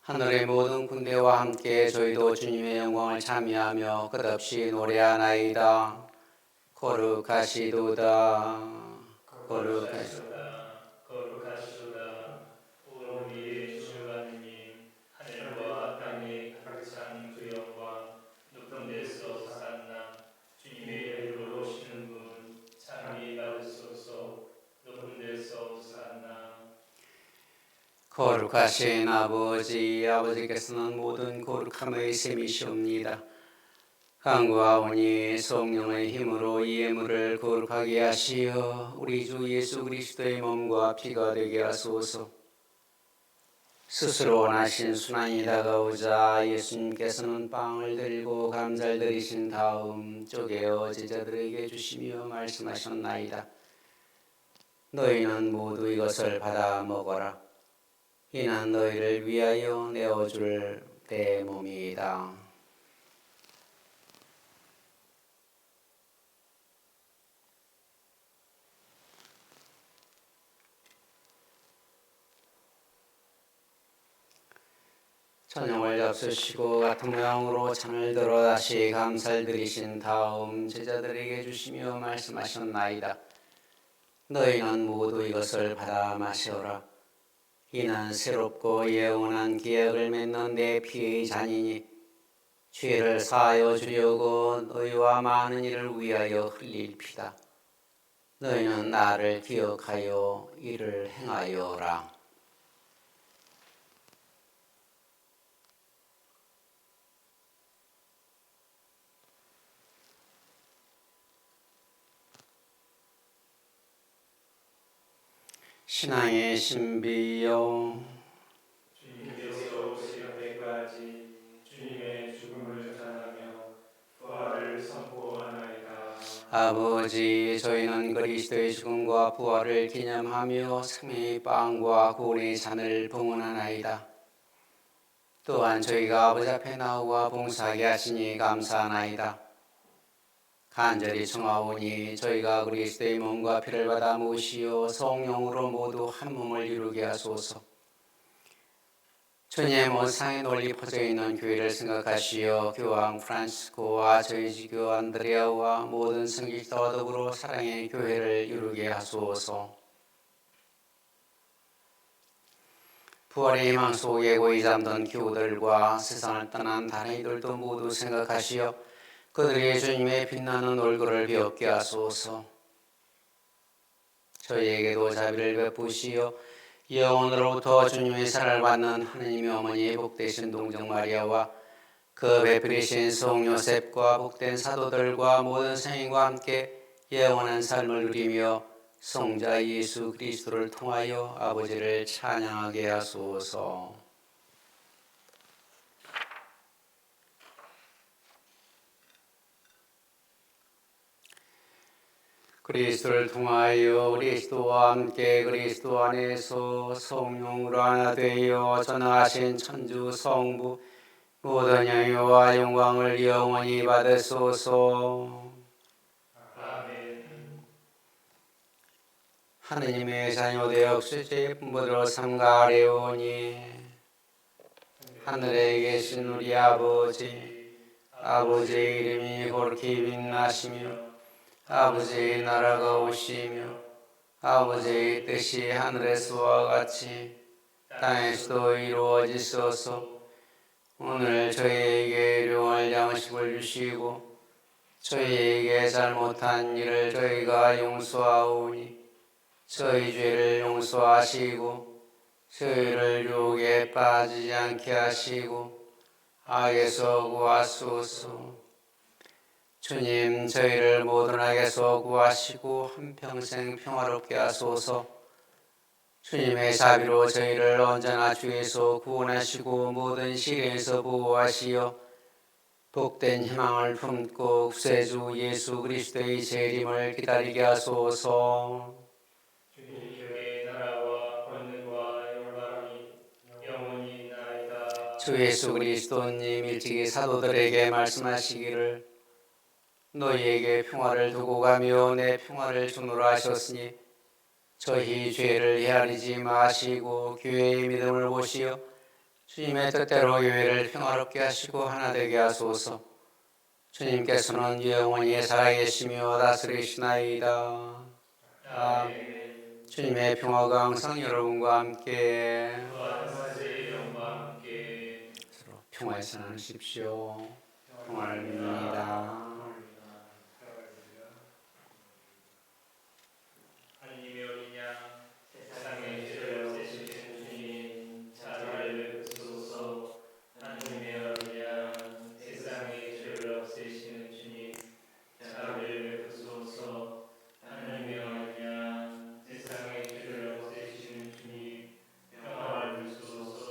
Speaker 2: 하늘의 모든 군대와 함께 저희도 주님의 영광을 찬미하며 끝없이 노래하나이다. 거룩하시도다. 거룩하시도다.
Speaker 3: 거룩하시도다. 우리의 주 하느님, 하늘과 땅에 가득 찬 그 영광 높은 데서 솟았나. 주님의 이름으로 오시는 분 찬미 받으소서. 높은 데서 솟았나.
Speaker 2: 거룩하신 아버지께서는 모든 거룩함의 셈이시옵니다. 간구하오니 성령의 힘으로 이 예물을 거룩하게 하시어 우리 주 예수 그리스도의 몸과 피가 되게 하소서. 스스로 원하신 순환이 다가오자 예수님께서는 빵을 들고 감사를 드리신 다음 쪼개어 제자들에게 주시며 말씀하셨나이다. 너희는 모두 이것을 받아 먹어라. 이는 너희를 위하여 내어줄 내 몸이다. 저녁을 잡수시고 같은 모양으로 잔을 들어 다시 감사를 드리신 다음 제자들에게 주시며 말씀하셨나이다. 너희는 모두 이것을 받아 마셔라. 이는 새롭고 영원한 계약을 맺는 내 피의 잔이니 죄를 사하여 주려고 너희와 많은 이를 위하여 흘릴 피다. 너희는 나를 기억하여 이를 행하여라. 신앙의 신비요,
Speaker 3: 주님께서 오실 때까지 주님의 죽음을 전하며 부활을 선포하나이다.
Speaker 2: 아버지, 저희는 그리스도의 죽음과 부활을 기념하며 생명의 빵과 구원의 잔을 봉헌하나이다. 또한 저희가 아버지 앞에 나와 봉사하게 하시니 감사하나이다. 간절히 청하오니 저희가 그리스도의 몸과 피를 받아 모시어 성령으로 모두 한 몸을 이루게 하소서. 주님의 온 상에 널리 퍼져 있는 교회를 생각하시어 교황 프란시스코와 저희 지교 안드레아와 모든 성직자와 더불어 사랑의 교회를 이루게 하소서. 부활의 희망 속에 고이 잠든 교우들과 세상을 떠난 다른 이들도 모두 생각하시어 그들이 주님의 빛나는 얼굴을 비었게 하소서. 저희에게도 자비를 베푸시어 영원으로부터 주님의 사랑을 받는 하느님의 어머니 복되신 동정 마리아와 그 베풀이신 성 요셉과 복된 사도들과 모든 성인과 함께 영원한 삶을 누리며 성자 예수 그리스도를 통하여 아버지를 찬양하게 하소서. 그리스도를 통하여 그리스도와 함께 그리스도 안에서 성령으로 하나 되어 전하신 천주 성부 모든 영예와 영광을 영원히 받으소서. 하느님의 자녀 되어 수제 분부대로 삼가하려오니 하늘에 계신 우리 아버지의 이름이 거룩히 빛나시며 아버지의 나라가 오시며 아버지의 뜻이 하늘에서와 같이 땅에서도 이루어지소서. 오늘 저희에게 일용할 양식을 주시고 저희에게 잘못한 일을 저희가 용서하오니 저희 죄를 용서하시고 저희를 유혹에 빠지지 않게 하시고 악에서 구하소서. 주님, 저희를 모든 악에서 구하시고 한평생 평화롭게 하소서. 주님의 자비로 저희를 언제나 주에서 구원하시고 모든 시련에서 보호하시어 복된 희망을 품고 구세주 예수 그리스도의 재림을 기다리게 하소서.
Speaker 4: 주님께 나라와 권능과 영광이 영원히 있나이다.
Speaker 2: 주 예수 그리스도님 일찍이 사도들에게 말씀하시기를 너희에게 평화를 두고 가며 내 평화를 주노라 하셨으니 저희 죄를 헤아리지 마시고 교회의 믿음을 보시어 주님의 뜻대로 교회를 평화롭게 하시고 하나 되게 하소서. 주님께서는 영원히 살아계시며 다스리시나이다. 아멘. 주님의 평화가 항상 여러분과 함께 서로 평화에서 나누십시오. 평화를 빕니다.
Speaker 4: 하나님의 어린 양 세상의 죄를 없애시는 주님 자비를 베푸소서. 하나님의 어린 양 세상의 죄를 없애시는 주님 자비를 베푸소서. 하나님의 어린 양 세상의 죄를 없애시는 주님 평화를 주소서.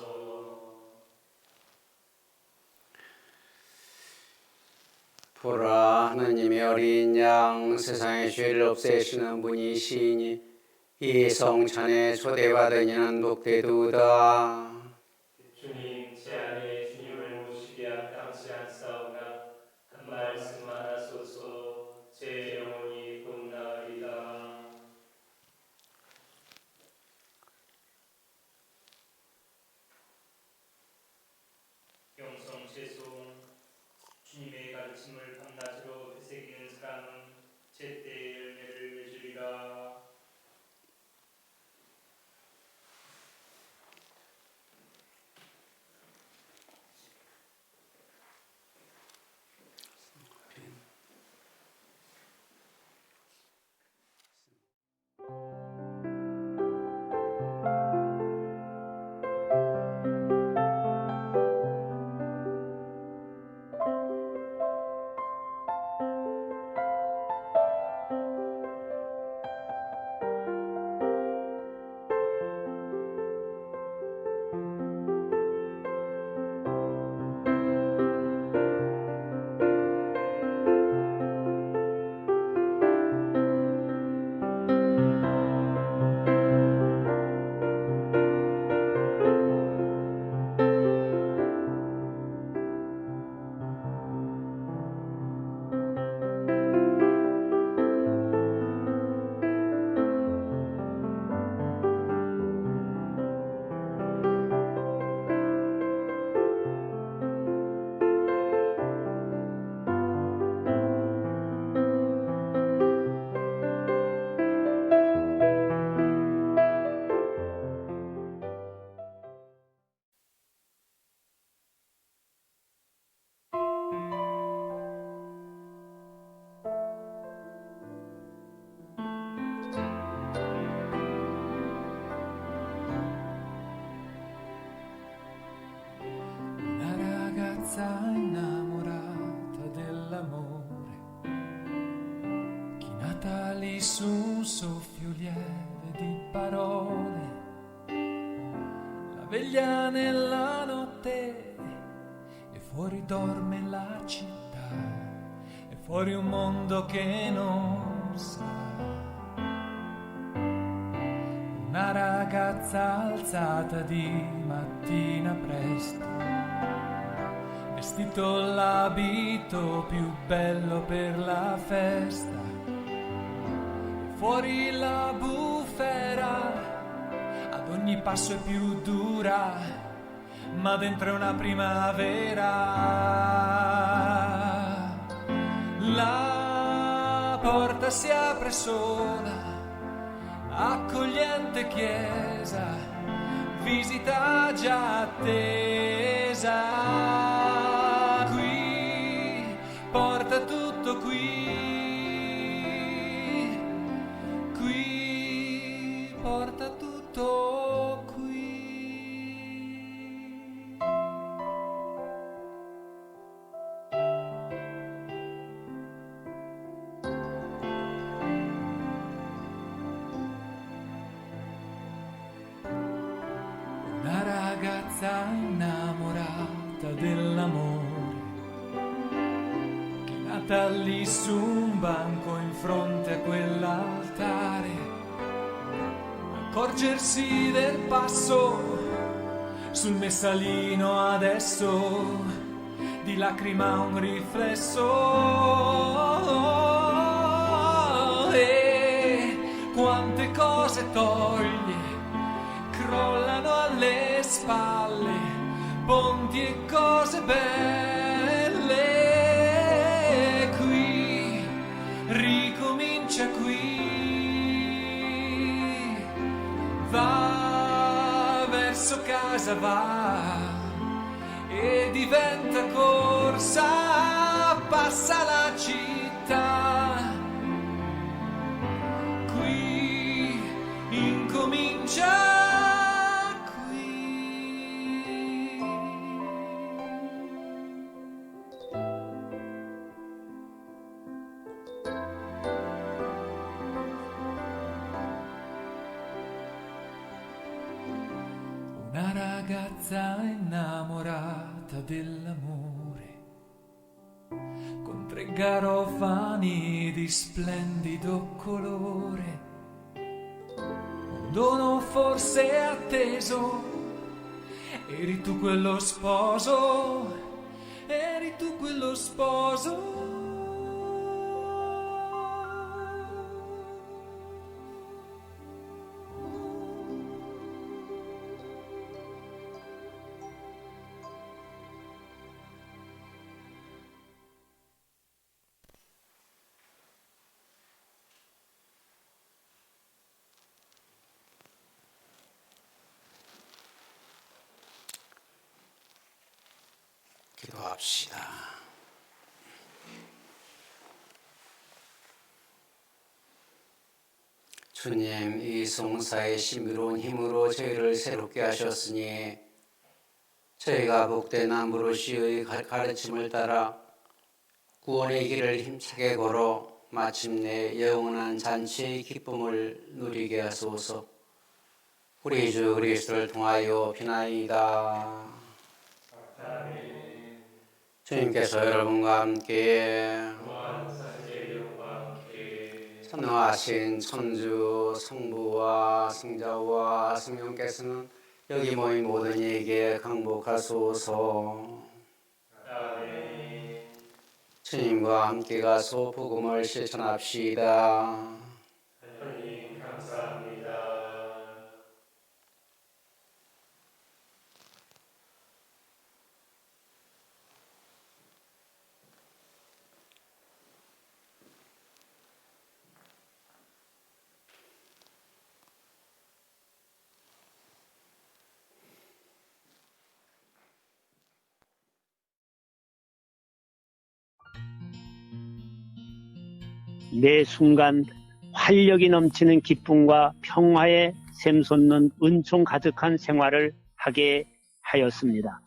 Speaker 2: 보라, 하느님의 어린 양 세상의 죄를 없애시는 분이시니 이 성찬에 초대받은 이는 복되도다.
Speaker 4: 주님 제 안에 주님을 모시기 합당치 않사오나 한 말씀만 하소서. 제 영혼이 곧 나으리다. 영성 채송. 주님의 가르침을 밤낮으로 되새기는 사람은 제때의 열매를 맺으리라.
Speaker 5: lì su un soffio lieve di parole, la veglia nella notte, e fuori dorme la città, e fuori un mondo che non sa. Una ragazza alzata di mattina presto, vestito l'abito più bello per la festa, fuori la bufera ad ogni passo è più dura, ma dentro è una primavera. La porta si apre sola, accogliente chiesa, visita già attesa. Qui porta tutto qui porta tutto qui. Una ragazza innamorata dell'amore, che è nata lì su un banco in fronte a quell'altare, accorgersi del passo sul messalino adesso, di lacrima un riflesso, e quante cose toglie crollano alle spalle, ponti e cose belle. Qui ricomincia qui, va verso casa, va e diventa corsa, passa la città. Qui incomincia una ragazza innamorata dell'amore, con 3 garofani di splendido colore, un dono forse atteso. Eri tu quello sposo, eri tu quello sposo.
Speaker 2: 기도합시다. 주님, 이 성사의 신비로운 힘으로 저희를 새롭게 하셨으니 저희가 복된 암브로시의 가르침을 따라 구원의 길을 힘차게 걸어 마침내 영원한 잔치의 기쁨을 누리게 하소서. 우리 주 그리스도를 통하여 비나이다. 주님께서 여러분과 함께 선하신 천주 성부와 성자와 성령께서는 여기 모인 모든 이에게 강복하소서. 주님과 함께 가서 복음을 실천합시다.
Speaker 4: 하나님 감사합니다.
Speaker 6: 매 순간 활력이 넘치는 기쁨과 평화에 샘솟는 은총 가득한 생활을 하게 하였습니다.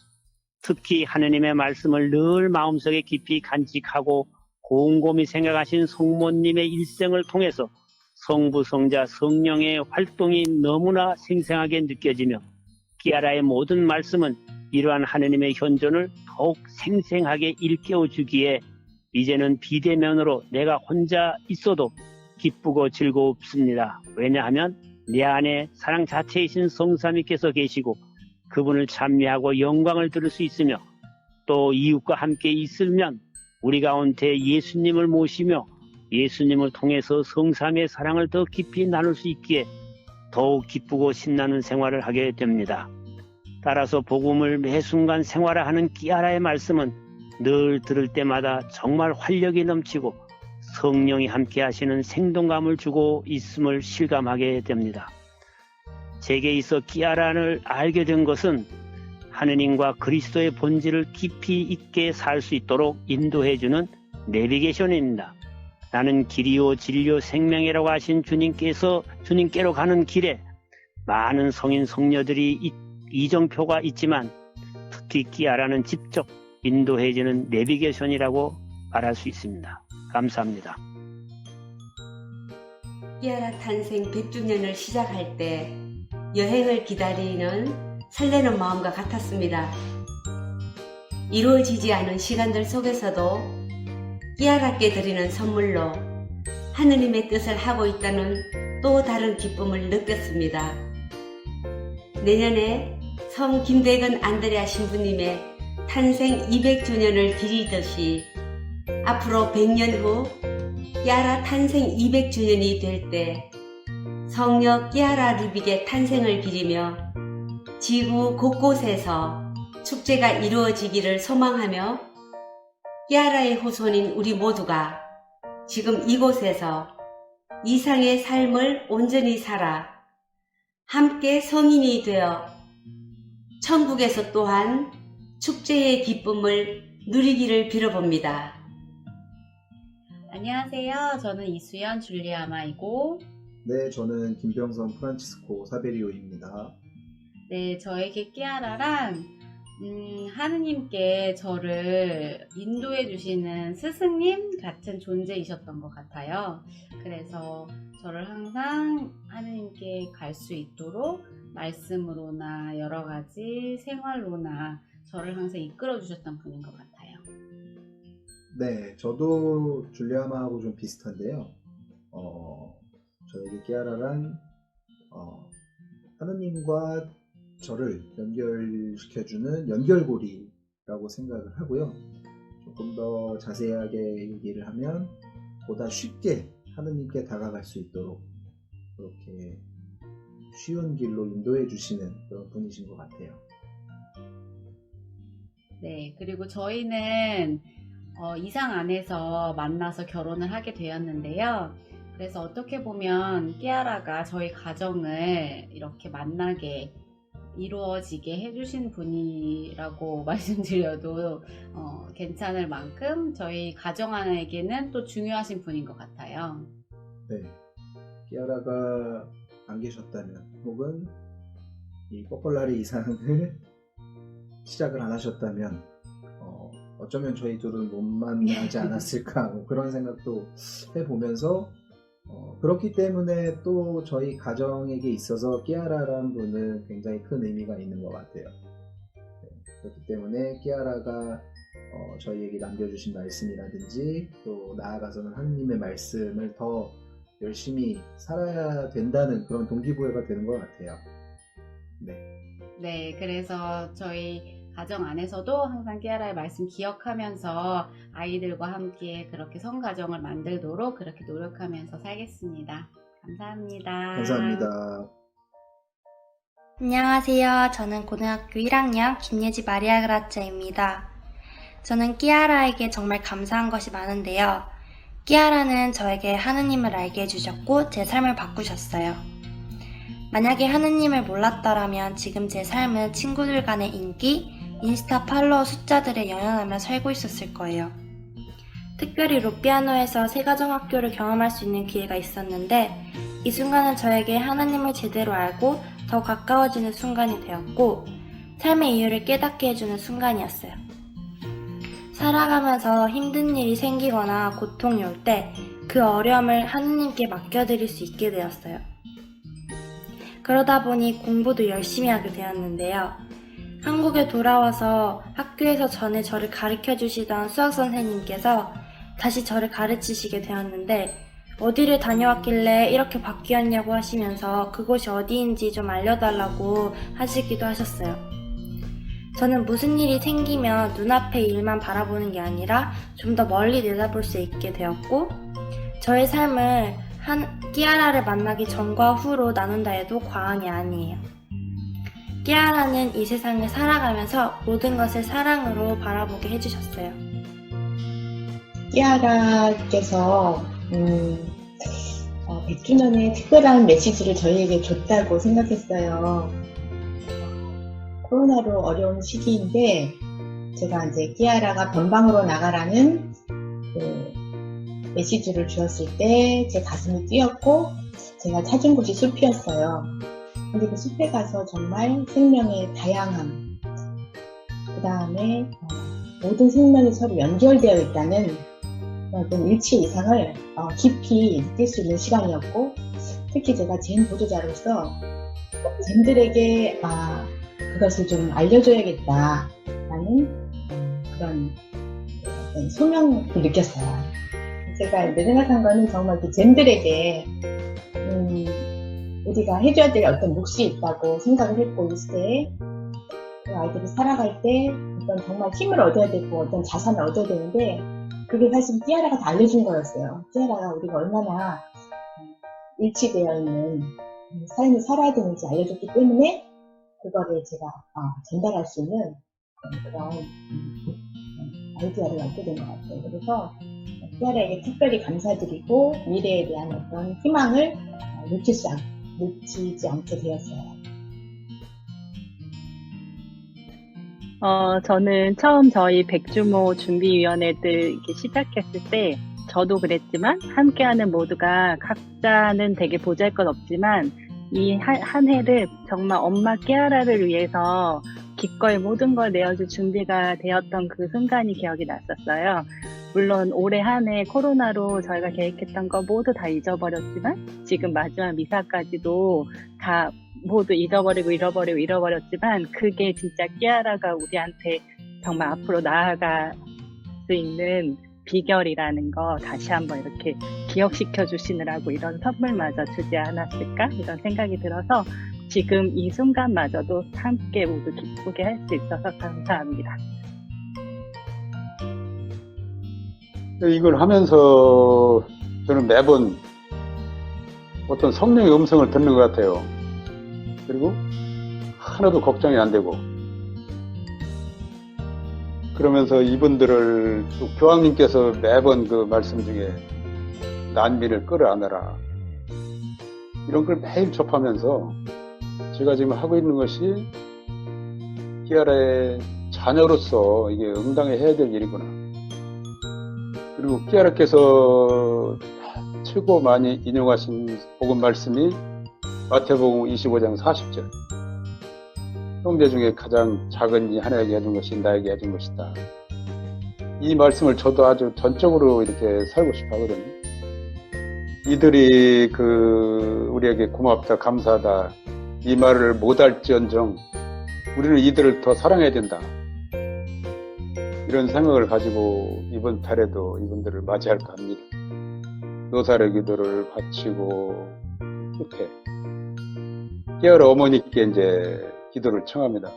Speaker 6: 특히 하느님의 말씀을 늘 마음속에 깊이 간직하고 곰곰이 생각하신 성모님의 일생을 통해서 성부, 성자, 성령의 활동이 너무나 생생하게 느껴지며 끼아라의 모든 말씀은 이러한 하느님의 현존을 더욱 생생하게 일깨워 주기에 이제는 비대면으로 내가 혼자 있어도 기쁘고 즐겁습니다. 왜냐하면 내 안에 사랑 자체이신 성삼위께서 계시고 그분을 찬미하고 영광을 들을 수 있으며 또 이웃과 함께 있으면 우리 가운데 예수님을 모시며 예수님을 통해서 성삼위의 사랑을 더 깊이 나눌 수 있기에 더욱 기쁘고 신나는 생활을 하게 됩니다. 따라서 복음을 매 순간 생활화하는 끼아라의 말씀은 늘 들을 때마다 정말 활력이 넘치고 성령이 함께 하시는 생동감을 주고 있음을 실감하게 됩니다. 제게 있어 끼아라를 알게 된 것은 하느님과 그리스도의 본질을 깊이 있게 살 수 있도록 인도해주는 내비게이션입니다. 나는 길이요 진리요 생명이라고 하신 주님께로 가는 길에 많은 성인 성녀들이 이정표가 있지만 특히 끼아라는 직접 인도해주는 내비게이션이라고 말할 수 있습니다. 감사합니다.
Speaker 7: 끼아라 탄생 100주년을 시작할 때 여행을 기다리는 설레는 마음과 같았습니다. 이루어지지 않은 시간들 속에서도 끼아라께 드리는 선물로 하느님의 뜻을 하고 있다는 또 다른 기쁨을 느꼈습니다. 내년에 성 김대근 안드레아 신부님의 탄생 200주년을 기리듯이 앞으로 100년 후 끼아라 탄생 200주년이 될 때 성녀 끼아라 루빅의 탄생을 기리며 지구 곳곳에서 축제가 이루어지기를 소망하며 끼아라의 후손인 우리 모두가 지금 이곳에서 이상의 삶을 온전히 살아 함께 성인이 되어 천국에서 또한 축제의 기쁨을 누리기를 빌어봅니다.
Speaker 8: 안녕하세요. 저는 이수연 줄리아마이고,
Speaker 9: 네, 저는 김병선 프란치스코 사베리오입니다.
Speaker 8: 네, 저에게 끼아라란 하느님께 저를 인도해 주시는 스승님 같은 존재이셨던 것 같아요. 그래서 저를 항상 하느님께 갈 수 있도록 말씀으로나 여러 가지 생활로나 저를 항상 이끌어 주셨던 분인 것 같아요.
Speaker 9: 네, 저도 줄리아마하고 좀 비슷한데요. 저에게 끼아라란 하느님과 저를 연결시켜주는 연결고리라고 생각을 하고요. 조금 더 자세하게 얘기를 하면 보다 쉽게 하느님께 다가갈 수 있도록 그렇게 쉬운 길로 인도해 주시는 그런 분이신 것 같아요.
Speaker 8: 네, 그리고 저희는 이상 안에서 만나서 결혼을 하게 되었는데요. 그래서 어떻게 보면 끼아라가 저희 가정을 이렇게 만나게 이루어지게 해주신 분이라고 말씀드려도 괜찮을 만큼 저희 가정 안에게는 또 중요하신 분인 것 같아요.
Speaker 9: 네, 끼아라가 안 계셨다면 혹은 이 뽀폴라리 이상을 시작을 안 하셨다면 어쩌면 저희 둘은 못 만나지 않았을까 뭐 그런 생각도 해보면서 그렇기 때문에 또 저희 가정에게 있어서 끼아라라는 분은 굉장히 큰 의미가 있는 것 같아요. 네, 그렇기 때문에 끼아라가 저희에게 남겨주신 말씀이라든지 또 나아가서는 하느님의 말씀을 더 열심히 살아야 된다는 그런 동기부여가 되는 것 같아요.
Speaker 8: 네, 그래서 저희 가정 안에서도 항상 끼아라의 말씀 기억하면서 아이들과 함께 그렇게 성가정을 만들도록 그렇게 노력하면서 살겠습니다. 감사합니다.
Speaker 9: 감사합니다.
Speaker 10: 안녕하세요. 저는 고등학교 1학년 김예지 마리아 그라짜입니다. 저는 끼아라에게 정말 감사한 것이 많은데요. 끼아라는 저에게 하느님을 알게 해주셨고 제 삶을 바꾸셨어요. 만약에 하느님을 몰랐더라면 지금 제 삶은 친구들 간의 인기, 인스타 팔로워 숫자들에 연연하며 살고 있었을 거예요. 특별히 로피아노에서 새가정학교를 경험할 수 있는 기회가 있었는데 이 순간은 저에게 하나님을 제대로 알고 더 가까워지는 순간이 되었고 삶의 이유를 깨닫게 해주는 순간이었어요. 살아가면서 힘든 일이 생기거나 고통이 올 때 그 어려움을 하느님께 맡겨드릴 수 있게 되었어요. 그러다 보니 공부도 열심히 하게 되었는데요. 한국에 돌아와서 학교에서 전에 저를 가르쳐 주시던 수학 선생님께서 다시 저를 가르치시게 되었는데 어디를 다녀왔길래 이렇게 바뀌었냐고 하시면서 그곳이 어디인지 좀 알려달라고 하시기도 하셨어요. 저는 무슨 일이 생기면 눈앞의 일만 바라보는 게 아니라 좀 더 멀리 내다볼 수 있게 되었고 저의 삶을 끼아라를 만나기 전과 후로 나눈다 해도 과언이 아니에요. 끼아라는 이 세상을 살아가면서 모든 것을 사랑으로 바라보게 해주셨어요.
Speaker 11: 끼아라께서 100주년의 특별한 메시지를 저희에게 줬다고 생각했어요. 코로나로 어려운 시기인데 제가 이제 끼아라가 변방으로 나가라는 그 메시지를 주었을 때 제 가슴이 뛰었고 제가 찾은 곳이 숲이었어요. 근데 그 숲에 가서 정말 생명의 다양함, 그 다음에 모든 생명이 서로 연결되어 있다는 어떤 일치 이상을 깊이 느낄 수 있는 시간이었고 특히 제가 젠 보조자로서 젠들에게 그것을 좀 알려줘야겠다라는 그런 어떤 소명을 느꼈어요. 제가 이제 생각한 거는 정말 그 젠들에게 우리가 해줘야 될 어떤 몫이 있다고 생각을 했고 이 시대에 그 아이들이 살아갈 때 어떤 정말 힘을 얻어야 되고 어떤 자산을 얻어야 되는데 그게 사실 끼아라가 다 알려준 거였어요. 끼아라가 우리가 얼마나 일치되어 있는 삶을 살아야 되는지 알려줬기 때문에 그거를 제가 전달할 수 있는 그런 아이디어를 얻게 된 것 같아요. 그래서 끼아라에게 특별히 감사드리고 미래에 대한 어떤 희망을 놓치지 않게 되었어요.
Speaker 12: 저는 처음 저희 백주모 준비위원회들 이렇게 시작했을 때 저도 그랬지만 함께하는 모두가 각자는 되게 보잘것없지만 이 한 해를 정말 엄마 끼아라를 위해서 기꺼이 모든 걸 내어줄 준비가 되었던 그 순간이 기억이 났었어요. 물론 올해 한 해 코로나로 저희가 계획했던 거 모두 다 잊어버렸지만 지금 마지막 미사까지도 다 모두 잃어버렸지만 그게 진짜 끼아라가 우리한테 정말 앞으로 나아갈 수 있는 비결이라는 거 다시 한번 이렇게 기억시켜 주시느라고 이런 선물마저 주지 않았을까 이런 생각이 들어서 지금 이 순간마저도 함께 모두 기쁘게 할 수 있어서 감사합니다.
Speaker 13: 이걸 하면서 저는 매번 어떤 성령의 음성을 듣는 것 같아요. 그리고 하나도 걱정이 안 되고 그러면서 이분들을 또 교황님께서 매번 그 말씀 중에 난민을 끌어안으라 이런 걸 매일 접하면서 제가 지금 하고 있는 것이 끼아라의 자녀로서 이게 응당해 해야 될 일이구나. 그리고 끼아라께서 최고 많이 인용하신 복음 말씀이 마태복음 25장 40절. 형제 중에 가장 작은 이 하나에게 해준 것이 나에게 해준 것이다. 이 말씀을 저도 아주 전적으로 이렇게 살고 싶어 하거든요. 이들이 우리에게 고맙다, 감사하다, 이 말을 못할지언정 우리는 이들을 더 사랑해야 된다. 이런 생각을 가지고 이번 달에도 이분들을 맞이할까 합니다. 노사의 기도를 바치고 끝에 끼아라 어머니께 이제 기도를 청합니다.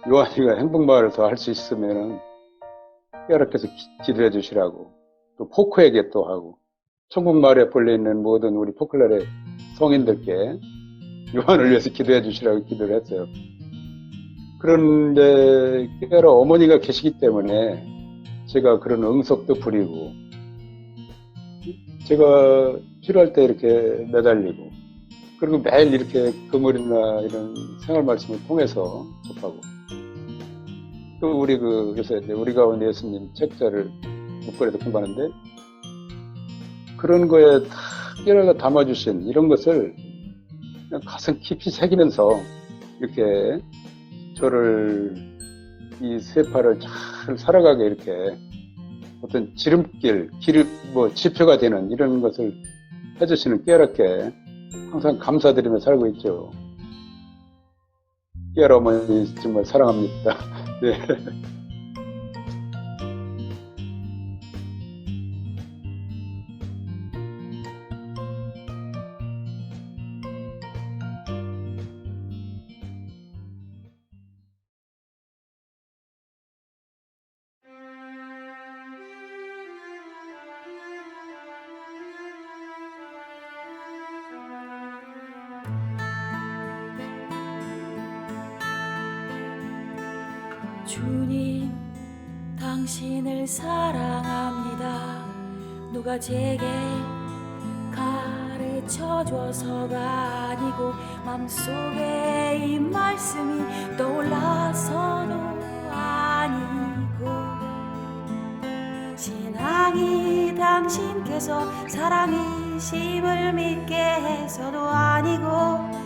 Speaker 13: 요한이가 행복마을에서 할 수 있으면은 끼아라께서 기도해 주시라고 또 포크에게 또 하고 천국마을에 폴려 있는 모든 우리 포클라의 성인들께 요한을 위해서 기도해 주시라고 기도를 했어요. 그런데 끼아라 어머니가 계시기 때문에 제가 그런 응석도 부리고 제가 필요할 때 이렇게 매달리고 그리고 매일 이렇게 금요일이나 이런 생활 말씀을 통해서 접하고 또 우리 요새 우리 가운데 예수님 책자를 목걸이에서 공부하는데 그런 거에 다 끼아라가 담아주신 이런 것을 그냥 가슴 깊이 새기면서 이렇게 저를 이 세파를 잘 살아가게 이렇게 어떤 지름길, 지표가 되는 이런 것을 해주시는 깨알아께 항상 감사드리며 살고 있죠. 깨알 어머니 정말 사랑합니다. 네.
Speaker 14: 주님, 당신을 사랑합니다. 누가 제게 가르쳐줘서가 아니고 맘속에 이 말씀이 떠올라서도 아니고, 신앙이 당신께서 사랑이심을 믿게 해서도 아니고,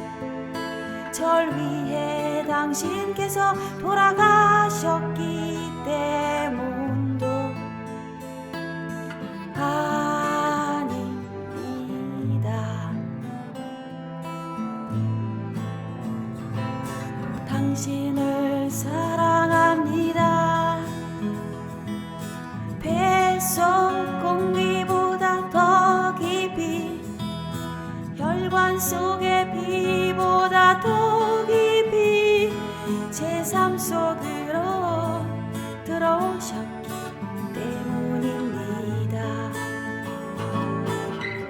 Speaker 14: 절 위해 당신께서 돌아가셨기 때문도 아닙니다. 당신을 사랑합니다. 뱃속 공기보다 더 깊이, 혈관 속의 피보다 더 깊이 제 삶 속으로 들어오셨기 때문입니다.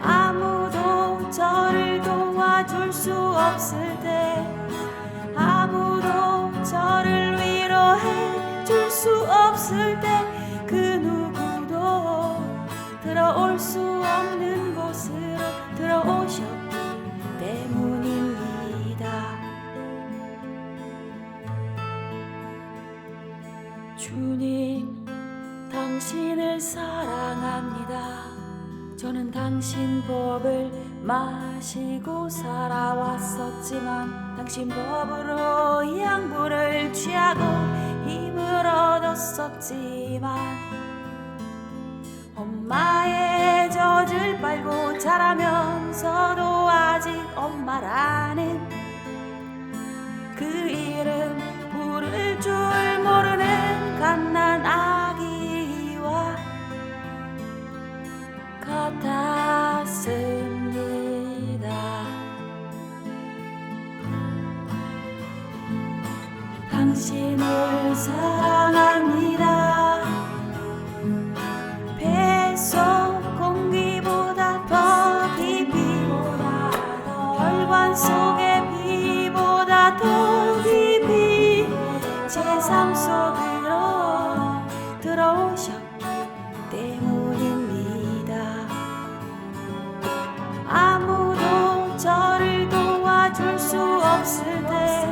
Speaker 14: 아무도 저를 도와줄 수 없을 때, 아무도 저를 위로해 줄 수 없을 때, 그 누구도 들어올 수 없는 곳으로 들어오셨기 때문입니다. 주님, 당신을 사랑합니다. 저는 당신 법을 마시고 살아왔었지만, 당신 법으로 양보를 취하고 힘을 얻었었지만, 엄마의 젖을 빨고 자라면서도 아직 엄마라는 그 이름 부를 줄 모르는 갓난 아기와 같았습니다. 당신을 사랑합니다. 뱃속 공기보다 더 깊이, 혈관 속의 피보다 더 깊이 제 삶 속으로 들어오셨기 때문입니다. 아무도 저를 도와줄 수 없을 때,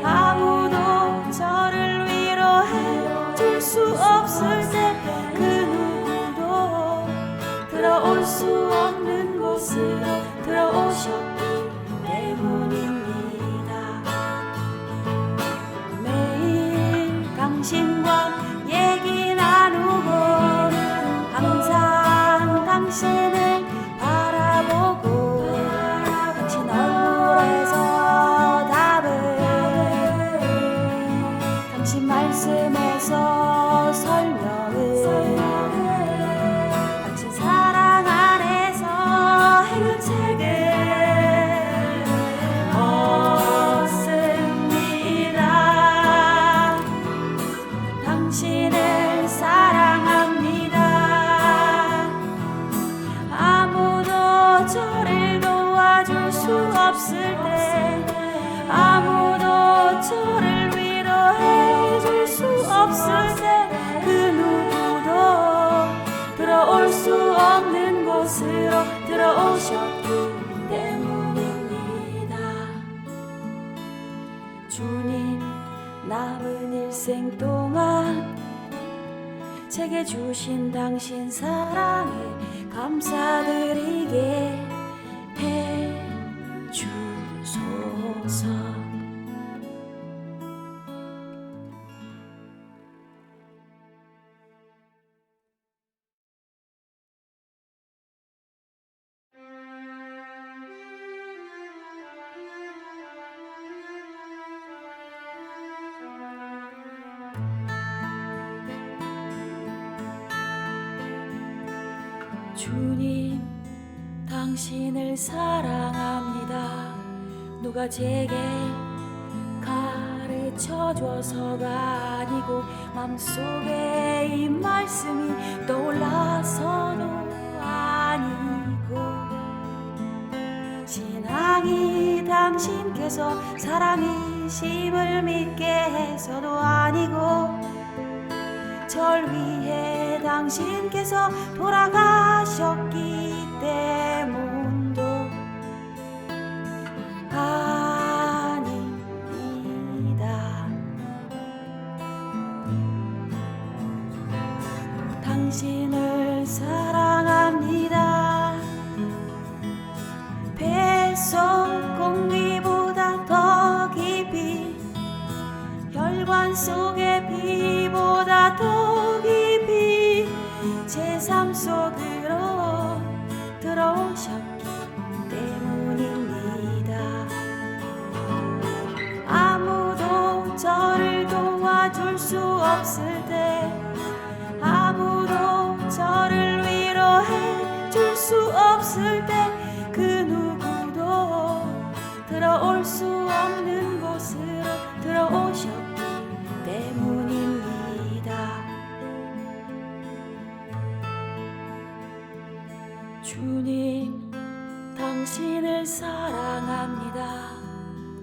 Speaker 14: 아무도 저를 위로해 줄 수 없을 때, 그 누구도 들어올 수 없는 곳으로 들어오셨기 때문입니다. 매일 당신과 얘기 나누고 항상 당신을 바라보고, 당신 얼굴에서 답을, 당신 말씀에서 설명을, 당신 사랑 안에서 해결책을 얻습니다. 당신을 사랑합니다. 아무도 저를 도와줄 수 없을 때, 아무도 저를 위로해 줄 수 없을 때, 그 누구도 들어올 수 없는 곳으로 들어오셨기 때문입니다. 주님, 남은 일생 동안 제게 주신 당신 사랑에 감사드리게 해 주소서. 주님 당신을 사랑합니다. 누가 제게 가르쳐줘서가 아니고 맘속에 이 말씀이 떠올라서도 아니고 신앙이 당신께서 사랑이심을 믿게 해서도 아니고 절 위해 당신께서 돌아가셨기 때문도 아닙니다. 당신을 사랑합니다. 뱃속 공기보다 더 깊이 혈관 속의 피보다 더 깊이 제 삶 속으로 들어오셨기 때문입니다. 아무도 저를 도와줄 수 없을 때 아무도 저를 위로해 줄 수 없을 때 그 누구도 들어올 수 없는 곳으로 들어오셨기 때문입니다. 주님 당신을 사랑합니다.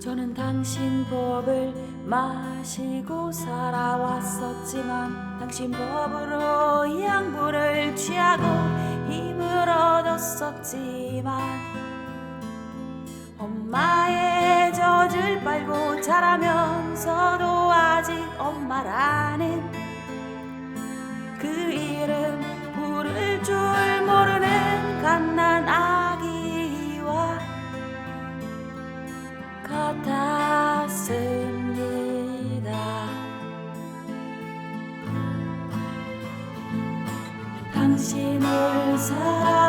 Speaker 14: 저는 당신 법을 마시고 살아왔었지만 당신 법으로 양보를 취하고 힘을 얻었었지만 엄마의 젖을 빨고 자라면서도 아직 엄마라는 그 이름 부를 줄 모르는 갓난 아기와 같았습니다. 당신을 사랑